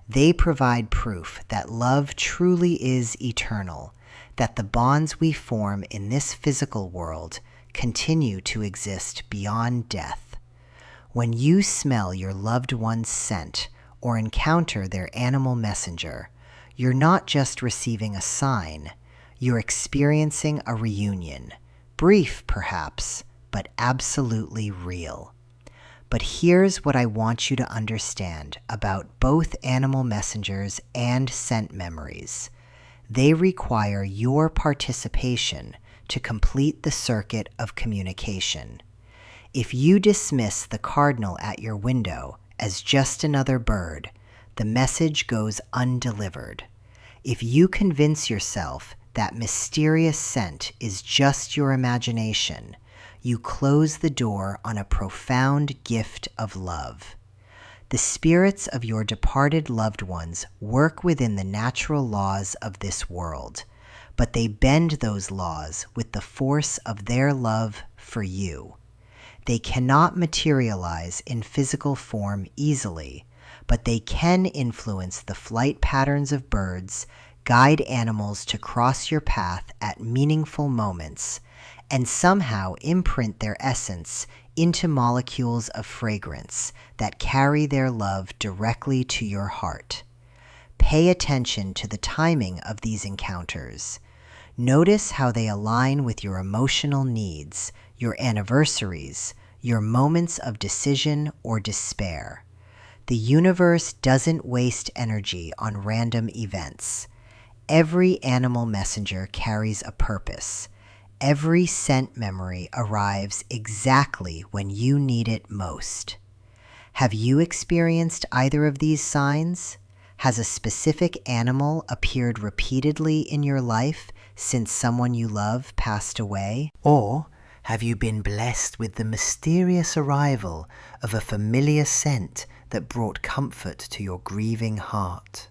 They provide proof that love truly is eternal, that the bonds we form in this physical world continue to exist beyond death. When you smell your loved one's scent or encounter their animal messenger, you're not just receiving a sign, you're experiencing a reunion. Brief, perhaps, but absolutely real. But here's what I want you to understand about both animal messengers and scent memories. They require your participation to complete the circuit of communication. If you dismiss the cardinal at your window as just another bird, the message goes undelivered. If you convince yourself that mysterious scent is just your imagination, you close the door on a profound gift of love. The spirits of your departed loved ones work within the natural laws of this world, but they bend those laws with the force of their love for you. They cannot materialize in physical form easily, but they can influence the flight patterns of birds, guide animals to cross your path at meaningful moments, and somehow imprint their essence into molecules of fragrance that carry their love directly to your heart. Pay attention to the timing of these encounters. Notice how they align with your emotional needs, your anniversaries, your moments of decision or despair. The universe doesn't waste energy on random events. Every animal messenger carries a purpose. Every scent memory arrives exactly when you need it most. Have you experienced either of these signs? Has a specific animal appeared repeatedly in your life since someone you love passed away? Or have you been blessed with the mysterious arrival of a familiar scent that brought comfort to your grieving heart?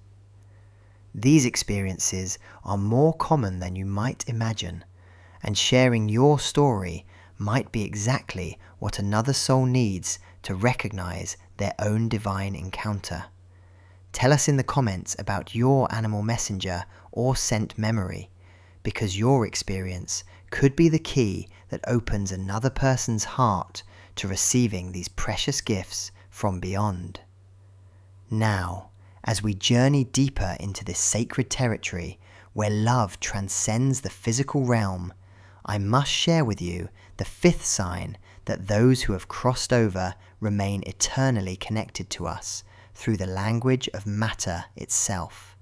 These experiences are more common than you might imagine, and sharing your story might be exactly what another soul needs to recognize their own divine encounter. Tell us in the comments about your animal messenger or scent memory, because your experience could be the key that opens another person's heart to receiving these precious gifts from beyond. Now, as we journey deeper into this sacred territory where love transcends the physical realm, I must share with you the fifth sign that those who have crossed over remain eternally connected to us through the language of matter itself.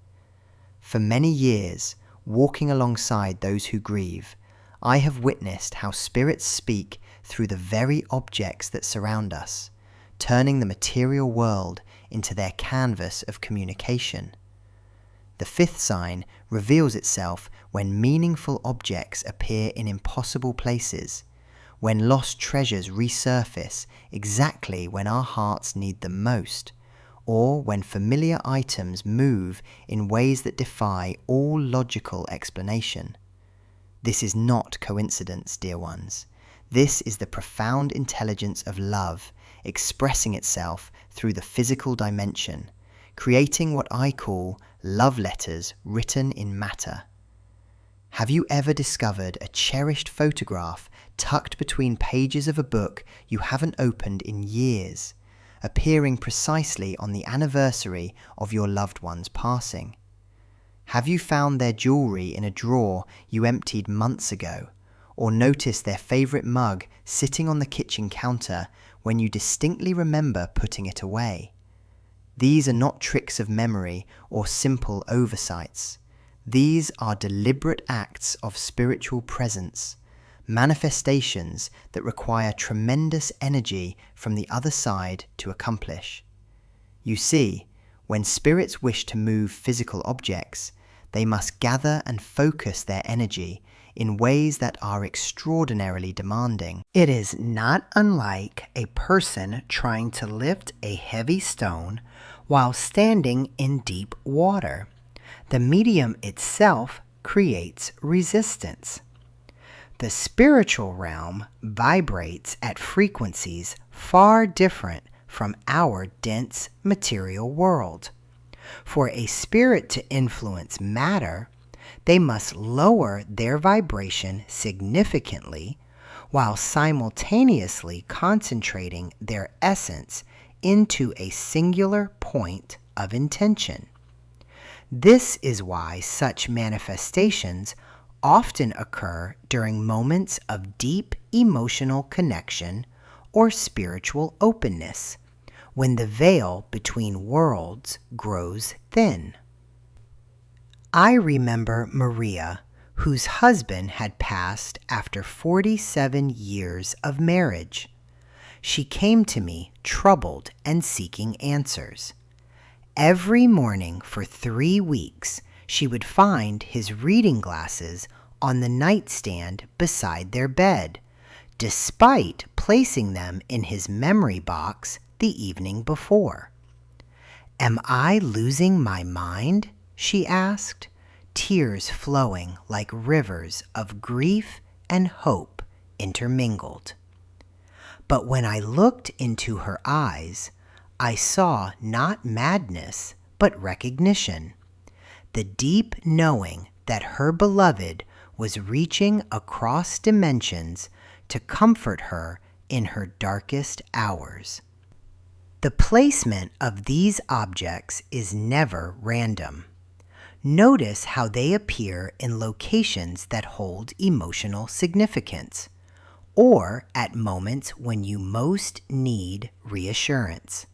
For many years, walking alongside those who grieve, I have witnessed how spirits speak through the very objects that surround us, turning the material world into their canvas of communication. The fifth sign reveals itself when meaningful objects appear in impossible places, when lost treasures resurface exactly when our hearts need them most, or when familiar items move in ways that defy all logical explanation. This is not coincidence, dear ones. This is the profound intelligence of love expressing itself through the physical dimension, creating what I call love letters written in matter. Have you ever discovered a cherished photograph tucked between pages of a book you haven't opened in years, appearing precisely on the anniversary of your loved one's passing? Have you found their jewelry in a drawer you emptied months ago, or noticed their favorite mug sitting on the kitchen counter when you distinctly remember putting it away? These are not tricks of memory or simple oversights. These are deliberate acts of spiritual presence, manifestations that require tremendous energy from the other side to accomplish. You see, when spirits wish to move physical objects, they must gather and focus their energy in ways that are extraordinarily demanding. It is not unlike a person trying to lift a heavy stone while standing in deep water. The medium itself creates resistance. The spiritual realm vibrates at frequencies far different from our dense material world. For a spirit to influence matter, they must lower their vibration significantly while simultaneously concentrating their essence into a singular point of intention. This is why such manifestations often occur during moments of deep emotional connection or spiritual openness, when the veil between worlds grows thin. I remember Maria, whose husband had passed after 47 years of marriage. She came to me troubled and seeking answers. Every morning for 3 weeks, she would find his reading glasses on the nightstand beside their bed, despite placing them in his memory box the evening before. "Am I losing my mind?" she asked, tears flowing like rivers of grief and hope intermingled. But when I looked into her eyes, I saw not madness, but recognition, the deep knowing that her beloved was reaching across dimensions to comfort her in her darkest hours. The placement of these objects is never random. Notice how they appear in locations that hold emotional significance, or at moments when you most need reassurance.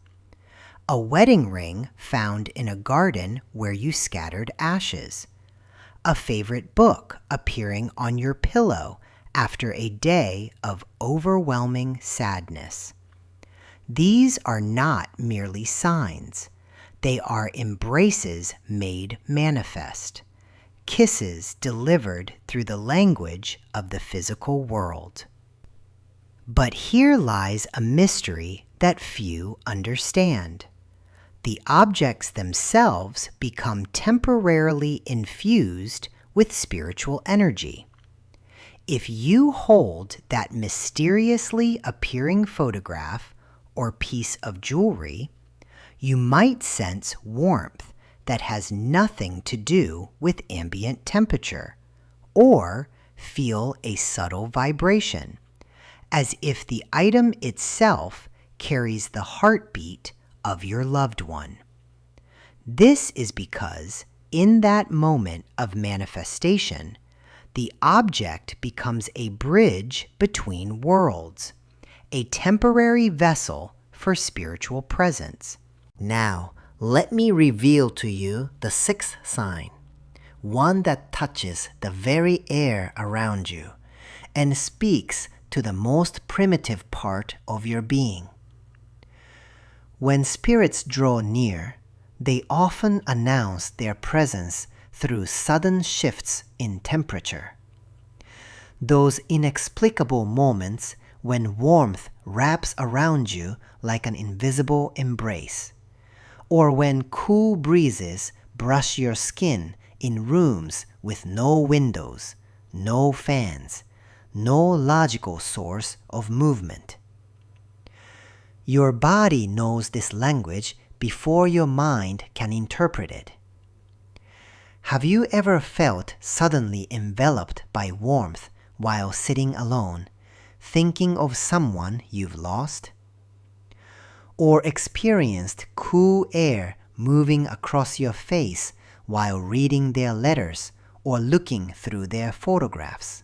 A wedding ring found in a garden where you scattered ashes. A favorite book appearing on your pillow after a day of overwhelming sadness. These are not merely signs. They are embraces made manifest, kisses delivered through the language of the physical world. But here lies a mystery that few understand. The objects themselves become temporarily infused with spiritual energy. If you hold that mysteriously appearing photograph or piece of jewelry, you might sense warmth that has nothing to do with ambient temperature, or feel a subtle vibration, as if the item itself carries the heartbeat of your loved one. This is because in that moment of manifestation, the object becomes a bridge between worlds, a temporary vessel for spiritual presence. Now, let me reveal to you the 6th sign, one that touches the very air around you and speaks to the most primitive part of your being. When spirits draw near, they often announce their presence through sudden shifts in temperature. Those inexplicable moments when warmth wraps around you like an invisible embrace, or when cool breezes brush your skin in rooms with no windows, no fans, no logical source of movement. Your body knows this language before your mind can interpret it. Have you ever felt suddenly enveloped by warmth while sitting alone, thinking of someone you've lost? Or experienced cool air moving across your face while reading their letters or looking through their photographs?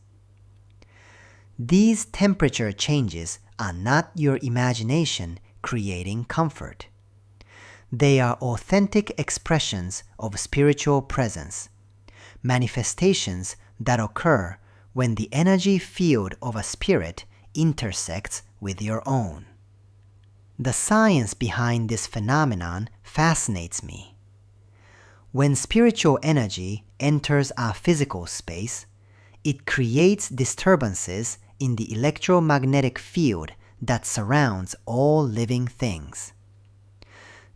These temperature changes are not your imagination creating comfort. They are authentic expressions of spiritual presence, manifestations that occur when the energy field of a spirit intersects with your own. The science behind this phenomenon fascinates me. When spiritual energy enters our physical space, It creates disturbances in the electromagnetic field that surrounds all living things.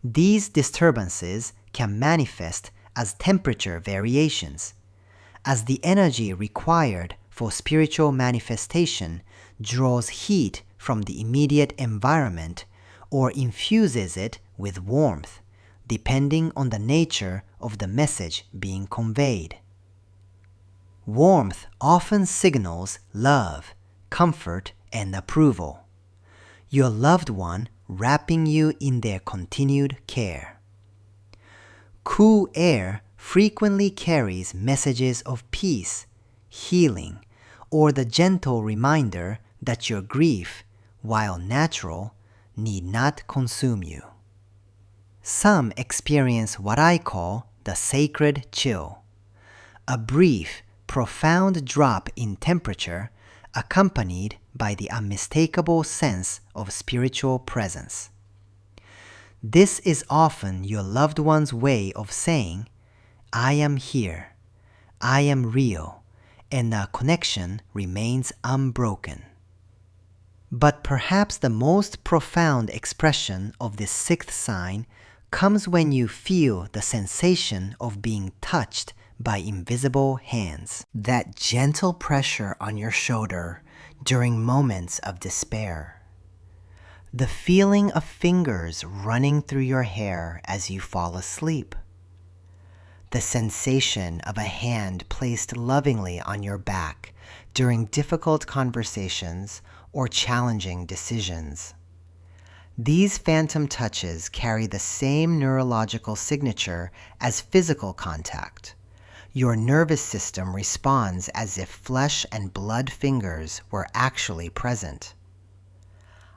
These disturbances can manifest as temperature variations, as the energy required for spiritual manifestation draws heat from the immediate environment or infuses it with warmth, depending on the nature of the message being conveyed. Warmth often signals love, comfort, and approval. Your loved one wrapping you in their continued care. Cool air frequently carries messages of peace, healing, or the gentle reminder that your grief, while natural, need not consume you. Some experience what I call the sacred chill, a brief, profound drop in temperature accompanied by the unmistakable sense of spiritual presence. This is often your loved one's way of saying, I am here, I am real, and the connection remains unbroken. But perhaps the most profound expression of this sixth sign comes when you feel the sensation of being touched by invisible hands. That gentle pressure on your shoulder during moments of despair. The feeling of fingers running through your hair as you fall asleep. The sensation of a hand placed lovingly on your back during difficult conversations or challenging decisions. These phantom touches carry the same neurological signature as physical contact. Your nervous system responds as if flesh and blood fingers were actually present.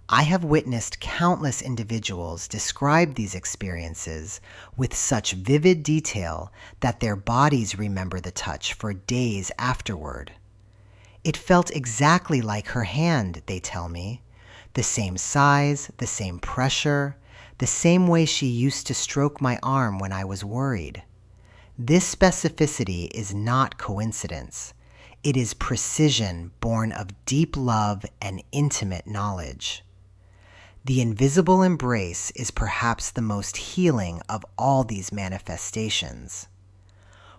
I have witnessed countless individuals describe these experiences with such vivid detail that their bodies remember the touch for days afterward. It felt exactly like her hand, they tell me. The same size, the same pressure, the same way she used to stroke my arm when I was worried. This specificity is not coincidence. It is precision born of deep love and intimate knowledge. The invisible embrace is perhaps the most healing of all these manifestations.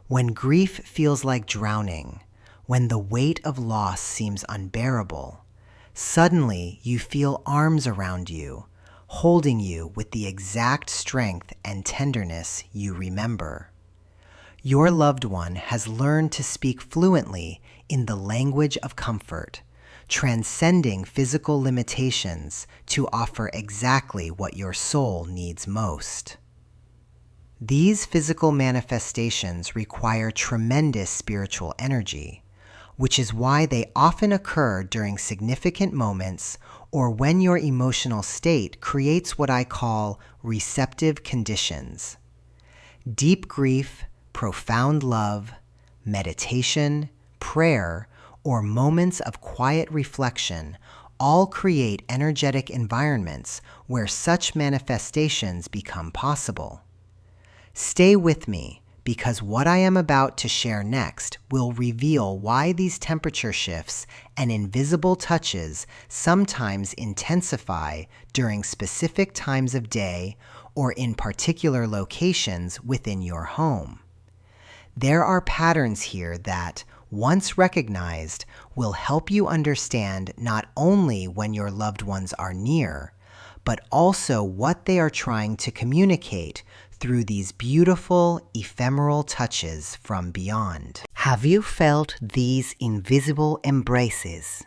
When grief feels like drowning, when the weight of loss seems unbearable, suddenly you feel arms around you, holding you with the exact strength and tenderness you remember. Your loved one has learned to speak fluently in the language of comfort, transcending physical limitations to offer exactly what your soul needs most. These physical manifestations require tremendous spiritual energy, which is why they often occur during significant moments or when your emotional state creates what I call receptive conditions. Deep grief, profound love, meditation, prayer, or moments of quiet reflection all create energetic environments where such manifestations become possible. Stay with me, because what I am about to share next will reveal why these temperature shifts and invisible touches sometimes intensify during specific times of day or in particular locations within your home. There are patterns here that, once recognized, will help you understand not only when your loved ones are near, but also what they are trying to communicate through these beautiful, ephemeral touches from beyond. Have you felt these invisible embraces?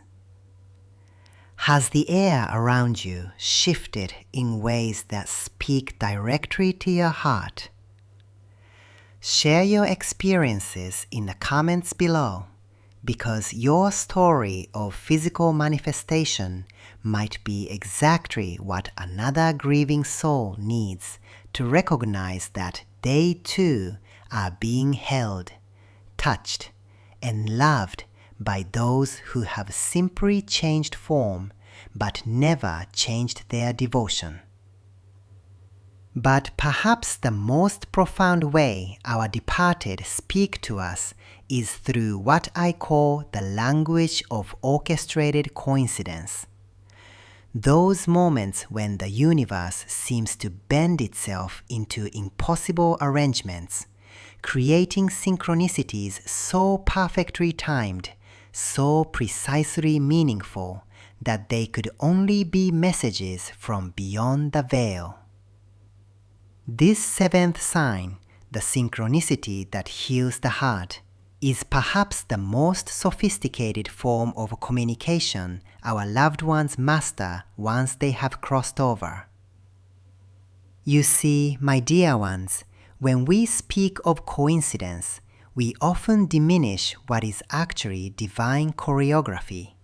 Has the air around you shifted in ways that speak directly to your heart? Share your experiences in the comments below, because your story of physical manifestation might be exactly what another grieving soul needs to recognize that they too are being held, touched, and loved by those who have simply changed form but never changed their devotion. But perhaps the most profound way our departed speak to us is through what I call the language of orchestrated coincidence. Those moments when the universe seems to bend itself into impossible arrangements, creating synchronicities so perfectly timed, so precisely meaningful, that they could only be messages from beyond the veil. This seventh sign, the synchronicity that heals the heart, is perhaps the most sophisticated form of communication our loved ones master once they have crossed over. You see, my dear ones, when we speak of coincidence, we often diminish what is actually divine choreography.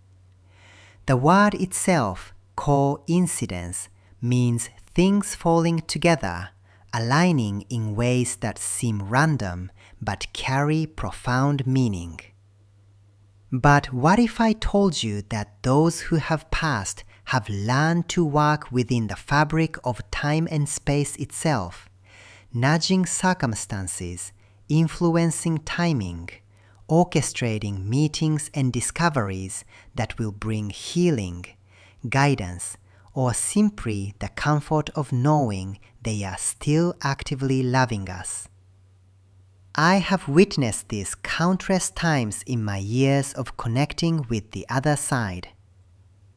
The word itself, coincidence, means things falling together, aligning in ways that seem random but carry profound meaning. But what if I told you that those who have passed have learned to work within the fabric of time and space itself, nudging circumstances, influencing timing, orchestrating meetings and discoveries that will bring healing, guidance, or simply the comfort of knowing they are still actively loving us? I have witnessed this countless times in my years of connecting with the other side.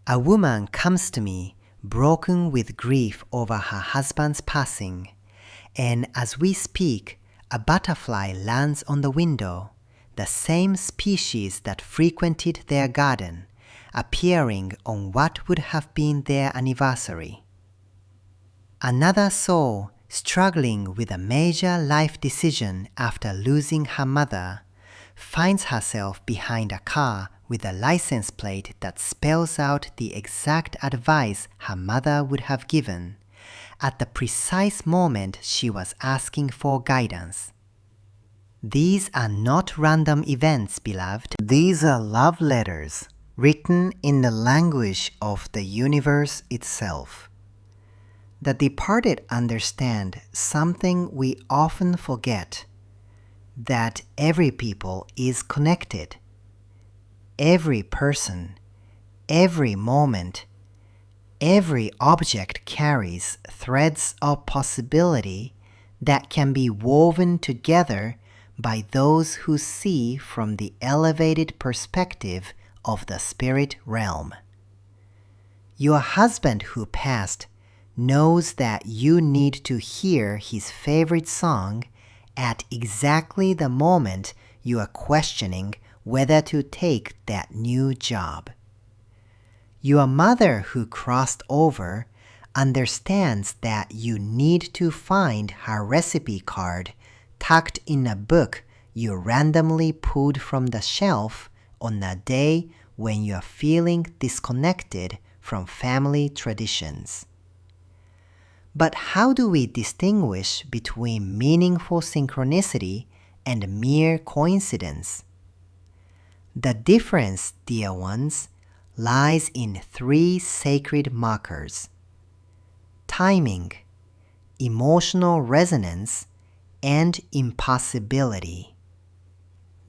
A woman comes to me broken with grief over her husband's passing, and as we speak, a butterfly lands on the window, the same species that frequented their garden, appearing on what would have been their anniversary. Another soul, struggling with a major life decision after losing her mother, finds herself behind a car with a license plate that spells out the exact advice her mother would have given at the precise moment she was asking for guidance. These are not random events, beloved. These are love letters written in the language of the universe itself. The departed understand something we often forget, that every people is connected. Every person, every moment, every object carries threads of possibility that can be woven together by those who see from the elevated perspective of the spirit realm. Your husband who passed knows that you need to hear his favorite song at exactly the moment you are questioning whether to take that new job. Your mother who crossed over understands that you need to find her recipe card tucked in a book you randomly pulled from the shelf on a day when you are feeling disconnected from family traditions. But how do we distinguish between meaningful synchronicity and mere coincidence? The difference, dear ones, lies in three sacred markers: timing, emotional resonance, and impossibility.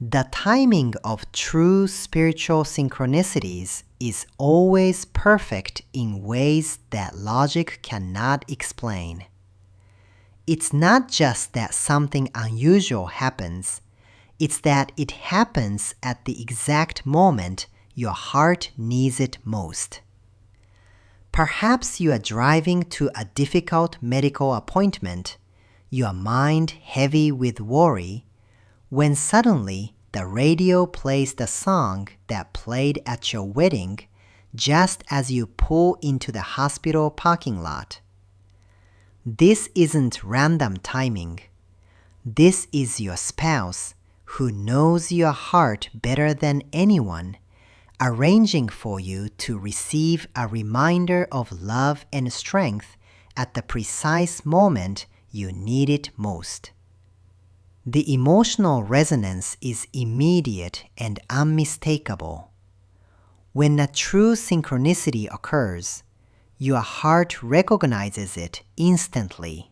The timing of true spiritual synchronicities is always perfect in ways that logic cannot explain. It's not just that something unusual happens, it's that it happens at the exact moment your heart needs it most. Perhaps you are driving to a difficult medical appointment, your mind heavy with worry, when suddenly the radio plays the song that played at your wedding just as you pull into the hospital parking lot. This isn't random timing. This is your spouse, who knows your heart better than anyone, arranging for you to receive a reminder of love and strength at the precise moment you need it most. The emotional resonance is immediate and unmistakable. When a true synchronicity occurs, your heart recognizes it instantly.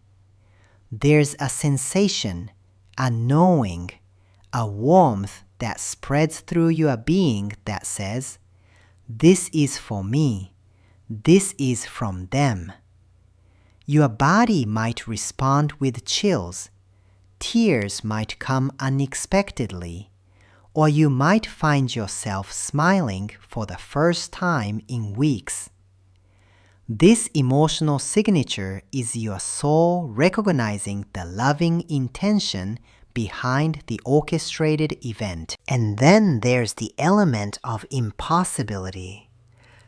There's a sensation, a knowing, a warmth that spreads through your being that says, "This is for me. This is from them." Your body might respond with chills. Tears might come unexpectedly, or you might find yourself smiling for the first time in weeks. This emotional signature is your soul recognizing the loving intention behind the orchestrated event. And then there's the element of impossibility.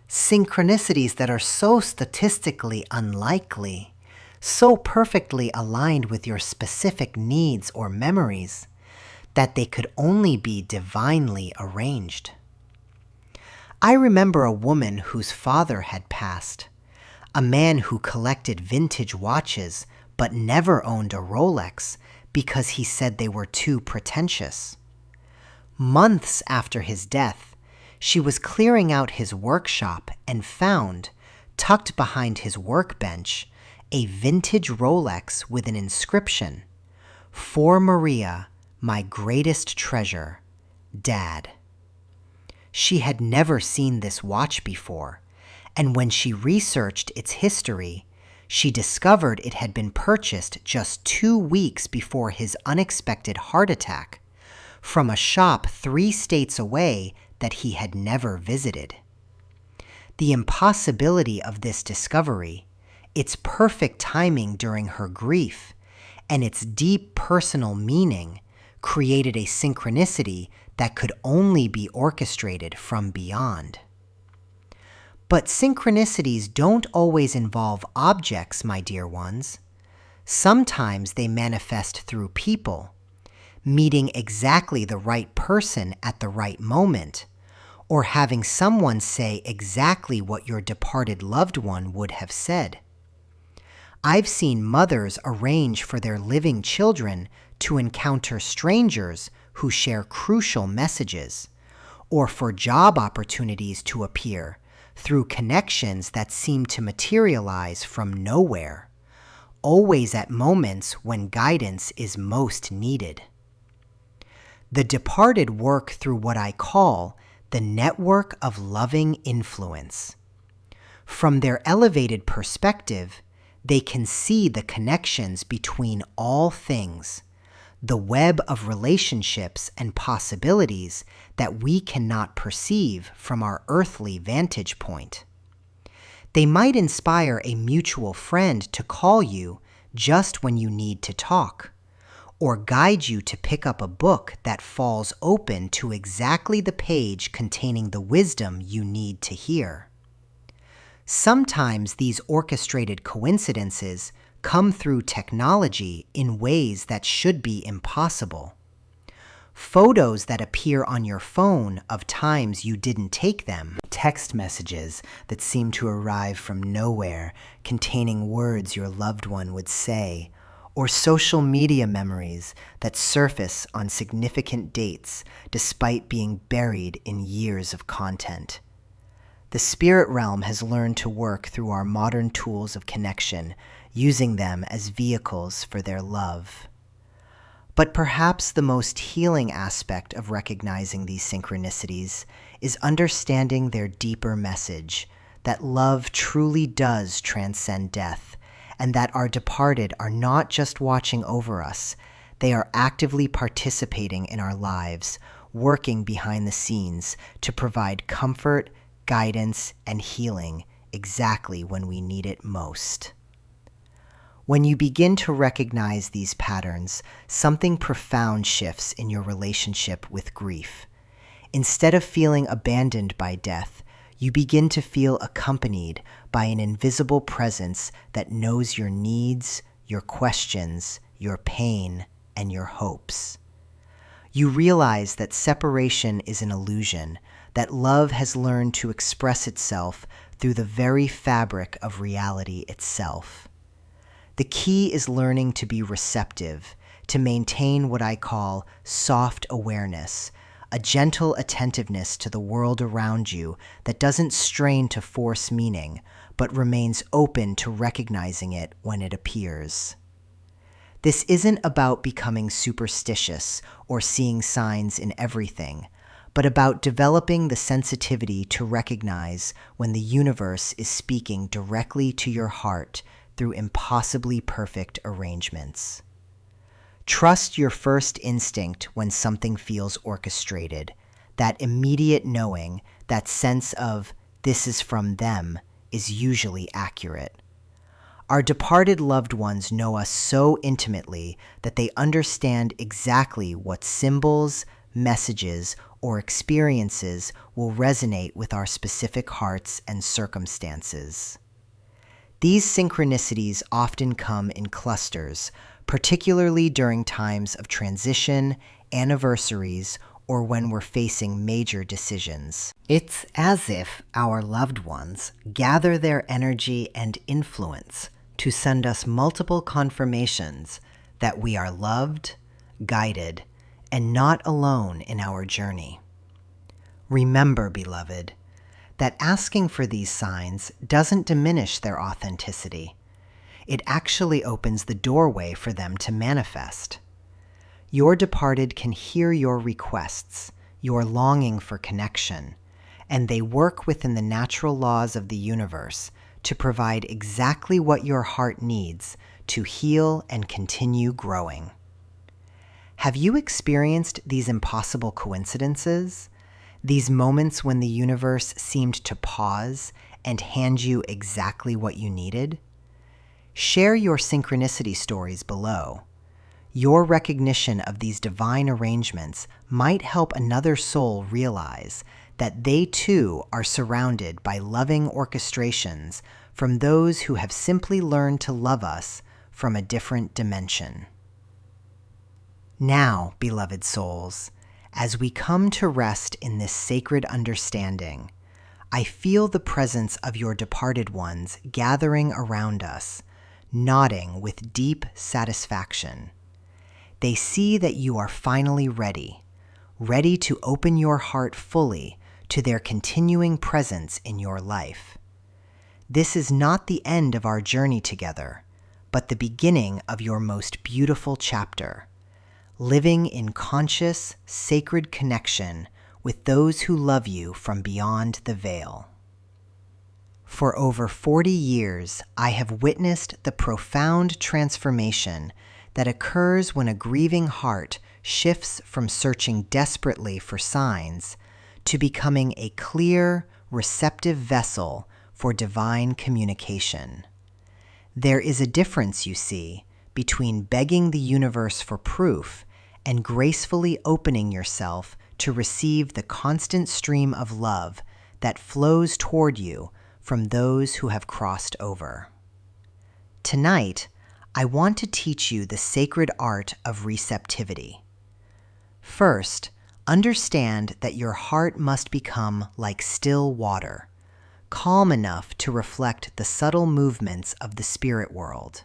Synchronicities that are so statistically unlikely, so perfectly aligned with your specific needs or memories, that they could only be divinely arranged. I remember a woman whose father had passed, a man who collected vintage watches but never owned a Rolex because he said they were too pretentious. Months after his death, she was clearing out his workshop and found, tucked behind his workbench, a vintage Rolex with an inscription, "For Maria, my greatest treasure, Dad." She had never seen this watch before, and when she researched its history, she discovered it had been purchased just 2 weeks before his unexpected heart attack from a shop 3 states away that he had never visited. The impossibility of this discovery, its perfect timing during her grief, and its deep personal meaning created a synchronicity that could only be orchestrated from beyond. But synchronicities don't always involve objects, my dear ones. Sometimes they manifest through people, meeting exactly the right person at the right moment, or having someone say exactly what your departed loved one would have said. I've seen mothers arrange for their living children to encounter strangers who share crucial messages, or for job opportunities to appear through connections that seem to materialize from nowhere, always at moments when guidance is most needed. The departed work through what I call the network of loving influence. From their elevated perspective, they can see the connections between all things, the web of relationships and possibilities that we cannot perceive from our earthly vantage point. They might inspire a mutual friend to call you just when you need to talk, or guide you to pick up a book that falls open to exactly the page containing the wisdom you need to hear. Sometimes these orchestrated coincidences come through technology in ways that should be impossible. Photos that appear on your phone of times you didn't take them. Text messages that seem to arrive from nowhere containing words your loved one would say, or social media memories that surface on significant dates despite being buried in years of content. The spirit realm has learned to work through our modern tools of connection, using them as vehicles for their love. But perhaps the most healing aspect of recognizing these synchronicities is understanding their deeper message, that love truly does transcend death, and that our departed are not just watching over us, they are actively participating in our lives, working behind the scenes to provide comfort, guidance, and healing exactly when we need it most. When you begin to recognize these patterns, something profound shifts in your relationship with grief. Instead of feeling abandoned by death, you begin to feel accompanied by an invisible presence that knows your needs, your questions, your pain, and your hopes. You realize that separation is an illusion, that love has learned to express itself through the very fabric of reality itself. The key is learning to be receptive, to maintain what I call soft awareness, a gentle attentiveness to the world around you that doesn't strain to force meaning, but remains open to recognizing it when it appears. This isn't about becoming superstitious or seeing signs in everything, but about developing the sensitivity to recognize when the universe is speaking directly to your heart through impossibly perfect arrangements. Trust your first instinct when something feels orchestrated. That immediate knowing, that sense of this is from them, is usually accurate. Our departed loved ones know us so intimately that they understand exactly what symbols, messages, or experiences will resonate with our specific hearts and circumstances. These synchronicities often come in clusters, particularly during times of transition, anniversaries, or when we're facing major decisions. It's as if our loved ones gather their energy and influence to send us multiple confirmations that we are loved, guided, and not alone in our journey. Remember, beloved, that asking for these signs doesn't diminish their authenticity. It actually opens the doorway for them to manifest. Your departed can hear your requests, your longing for connection, and they work within the natural laws of the universe to provide exactly what your heart needs to heal and continue growing. Have you experienced these impossible coincidences? These moments when the universe seemed to pause and hand you exactly what you needed? Share your synchronicity stories below. Your recognition of these divine arrangements might help another soul realize that they too are surrounded by loving orchestrations from those who have simply learned to love us from a different dimension. Now, beloved souls, as we come to rest in this sacred understanding, I feel the presence of your departed ones gathering around us, nodding with deep satisfaction. They see that you are finally ready to open your heart fully to their continuing presence in your life. This is not the end of our journey together, but the beginning of your most beautiful chapter, living in conscious, sacred connection with those who love you from beyond the veil. For over 40 years, I have witnessed the profound transformation that occurs when a grieving heart shifts from searching desperately for signs to becoming a clear, receptive vessel for divine communication. There is a difference, you see, between begging the universe for proof and gracefully opening yourself to receive the constant stream of love that flows toward you from those who have crossed over. Tonight, I want to teach you the sacred art of receptivity. First, understand that your heart must become like still water, calm enough to reflect the subtle movements of the spirit world.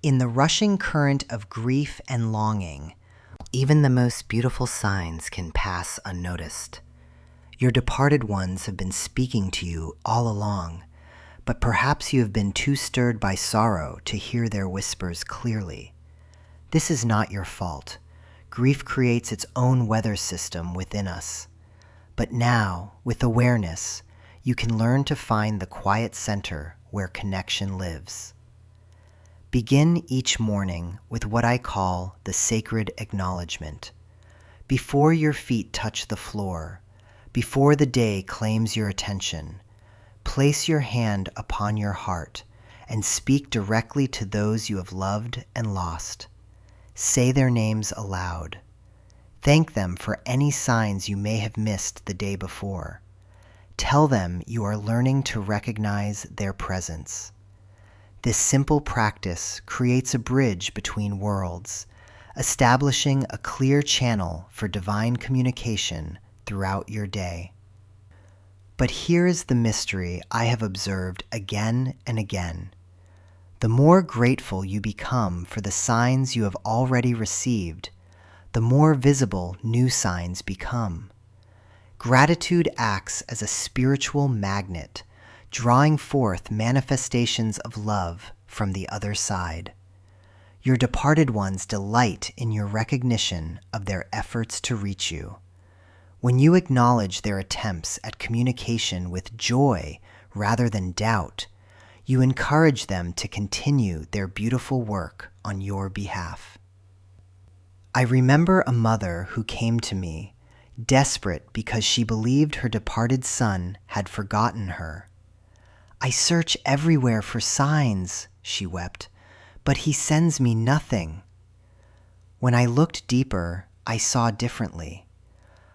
In the rushing current of grief and longing, even the most beautiful signs can pass unnoticed. Your departed ones have been speaking to you all along, but perhaps you have been too stirred by sorrow to hear their whispers clearly. This is not your fault. Grief creates its own weather system within us. But now, with awareness, you can learn to find the quiet center where connection lives. Begin each morning with what I call the sacred acknowledgement. Before your feet touch the floor, before the day claims your attention, place your hand upon your heart and speak directly to those you have loved and lost. Say their names aloud. Thank them for any signs you may have missed the day before. Tell them you are learning to recognize their presence. This simple practice creates a bridge between worlds, establishing a clear channel for divine communication throughout your day. But here is the mystery I have observed again and again. The more grateful you become for the signs you have already received, the more visible new signs become. Gratitude acts as a spiritual magnet, drawing forth manifestations of love from the other side. Your departed ones delight in your recognition of their efforts to reach you. When you acknowledge their attempts at communication with joy rather than doubt, you encourage them to continue their beautiful work on your behalf. I remember a mother who came to me, desperate because she believed her departed son had forgotten her. "I search everywhere for signs," she wept, "but he sends me nothing." When I looked deeper, I saw differently.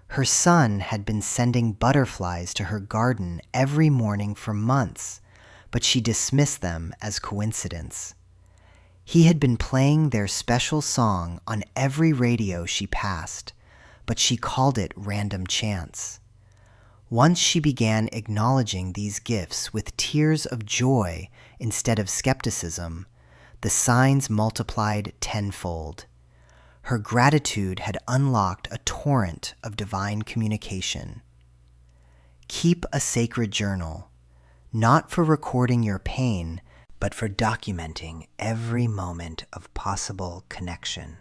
Her son had been sending butterflies to her garden every morning for months, but she dismissed them as coincidence. He had been playing their special song on every radio she passed, but she called it random chance. Once she began acknowledging these gifts with tears of joy instead of skepticism, the signs multiplied tenfold. Her gratitude had unlocked a torrent of divine communication. Keep a sacred journal, not for recording your pain, but for documenting every moment of possible connection.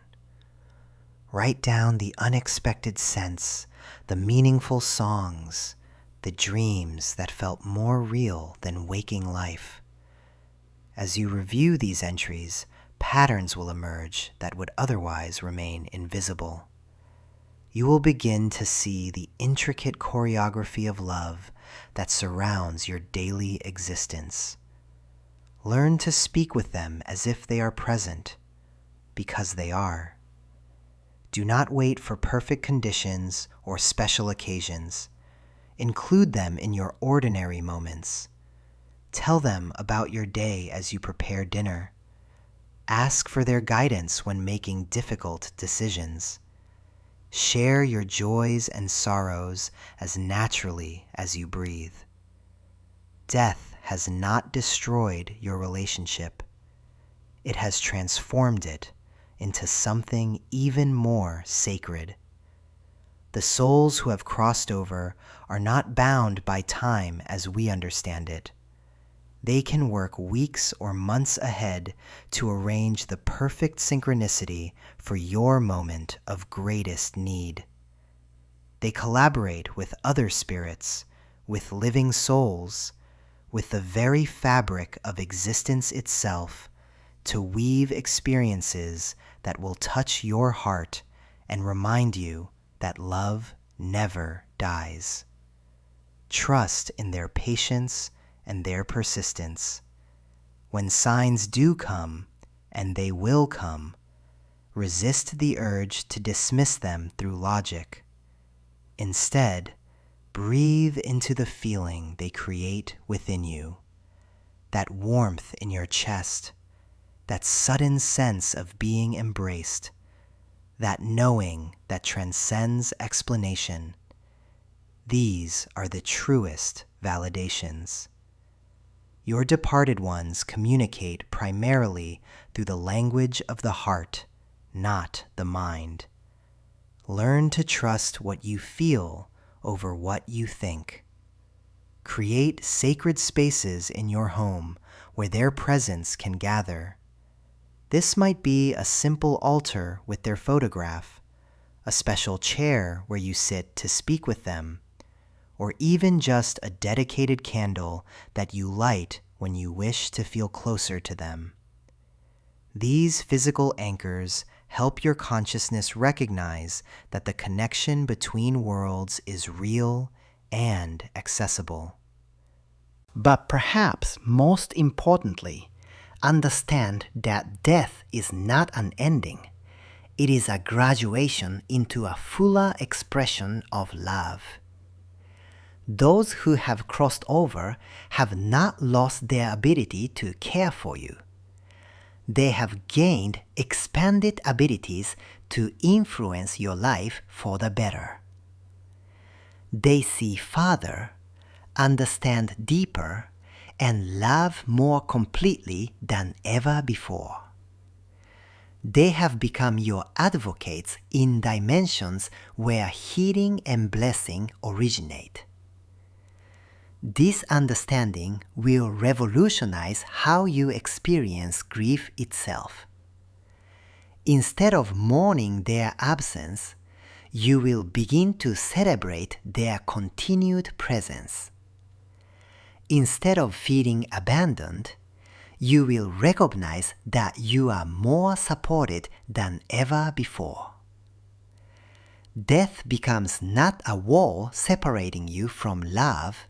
Write down the unexpected scents, the meaningful songs, the dreams that felt more real than waking life. As you review these entries, patterns will emerge that would otherwise remain invisible. You will begin to see the intricate choreography of love that surrounds your daily existence. Learn to speak with them as if they are present, because they are. Do not wait for perfect conditions or special occasions. Include them in your ordinary moments. Tell them about your day as you prepare dinner. Ask for their guidance when making difficult decisions. Share your joys and sorrows as naturally as you breathe. Death has not destroyed your relationship. It has transformed it into something even more sacred. The souls who have crossed over are not bound by time as we understand it. They can work weeks or months ahead to arrange the perfect synchronicity for your moment of greatest need. They collaborate with other spirits, with living souls, with the very fabric of existence itself, to weave experiences that will touch your heart and remind you that love never dies. Trust in their patience and their persistence. When signs do come, and they will come, resist the urge to dismiss them through logic. Instead, breathe into the feeling they create within you, that warmth in your chest, that sudden sense of being embraced, that knowing that transcends explanation. These are the truest validations. Your departed ones communicate primarily through the language of the heart, not the mind. Learn to trust what you feel over what you think. Create sacred spaces in your home where their presence can gather. This might be a simple altar with their photograph, a special chair where you sit to speak with them, or even just a dedicated candle that you light when you wish to feel closer to them. These physical anchors help your consciousness recognize that the connection between worlds is real and accessible. But perhaps most importantly, understand that death is not an ending. It is a graduation into a fuller expression of love. Those who have crossed over have not lost their ability to care for you. They have gained expanded abilities to influence your life for the better. They see farther, understand deeper, and love more completely than ever before. They have become your advocates in dimensions where healing and blessing originate. This understanding will revolutionize how you experience grief itself. Instead of mourning their absence, you will begin to celebrate their continued presence. Instead of feeling abandoned, you will recognize that you are more supported than ever before. Death becomes not a wall separating you from love,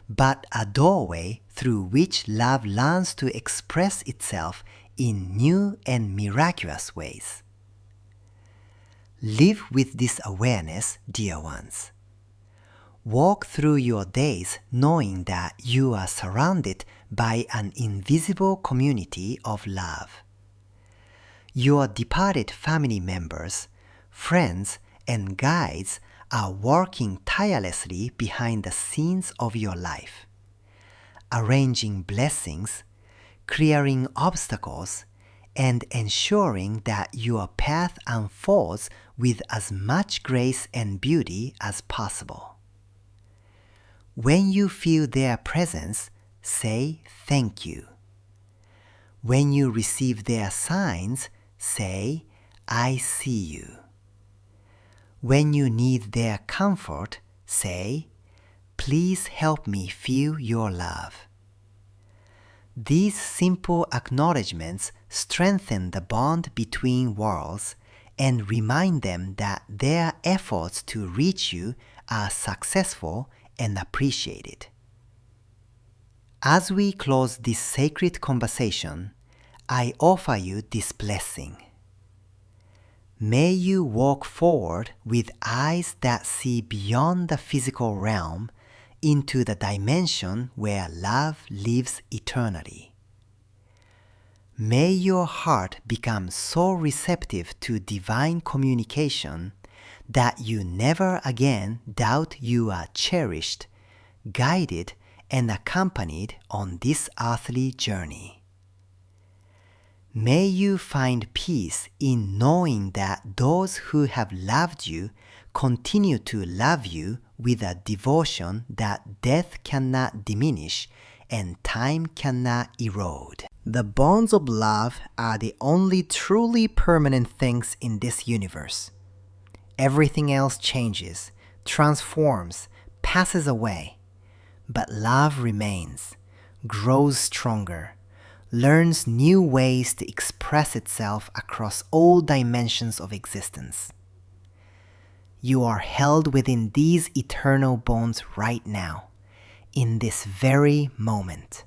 but a doorway through which love learns to express itself in new and miraculous ways. Live with this awareness, dear ones. Walk through your days knowing that you are surrounded by an invisible community of love. Your departed family members, friends, and guides are working tirelessly behind the scenes of your life, arranging blessings, clearing obstacles, and ensuring that your path unfolds with as much grace and beauty as possible. When you feel their presence, say thank you. When you receive their signs, say, I see you. When you need their comfort, say, please help me feel your love. These simple acknowledgments strengthen the bond between worlds and remind them that their efforts to reach you are successful and appreciated. As we close this sacred conversation, I offer you this blessing. May you walk forward with eyes that see beyond the physical realm into the dimension where love lives eternally. May your heart become so receptive to divine communication that you never again doubt you are cherished, guided, and accompanied on this earthly journey. May you find peace in knowing that those who have loved you continue to love you with a devotion that death cannot diminish and time cannot erode. The bonds of love are the only truly permanent things in this universe. Everything else changes, transforms, passes away. But love remains, grows stronger, learns new ways to express itself across all dimensions of existence. You are held within these eternal bonds right now, in this very moment,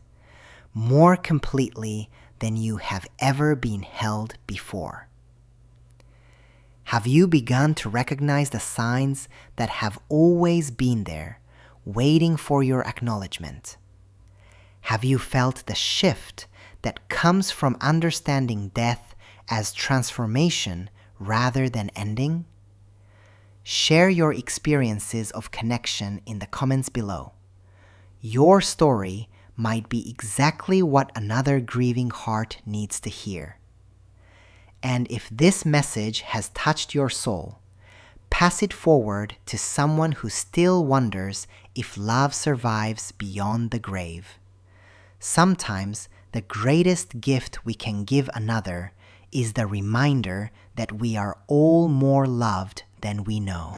more completely than you have ever been held before. Have you begun to recognize the signs that have always been there, waiting for your acknowledgement? Have you felt the shift that comes from understanding death as transformation rather than ending? Share your experiences of connection in the comments below. Your story might be exactly what another grieving heart needs to hear. And if this message has touched your soul, pass it forward to someone who still wonders if love survives beyond the grave. Sometimes the greatest gift we can give another is the reminder that we are all more loved than we know.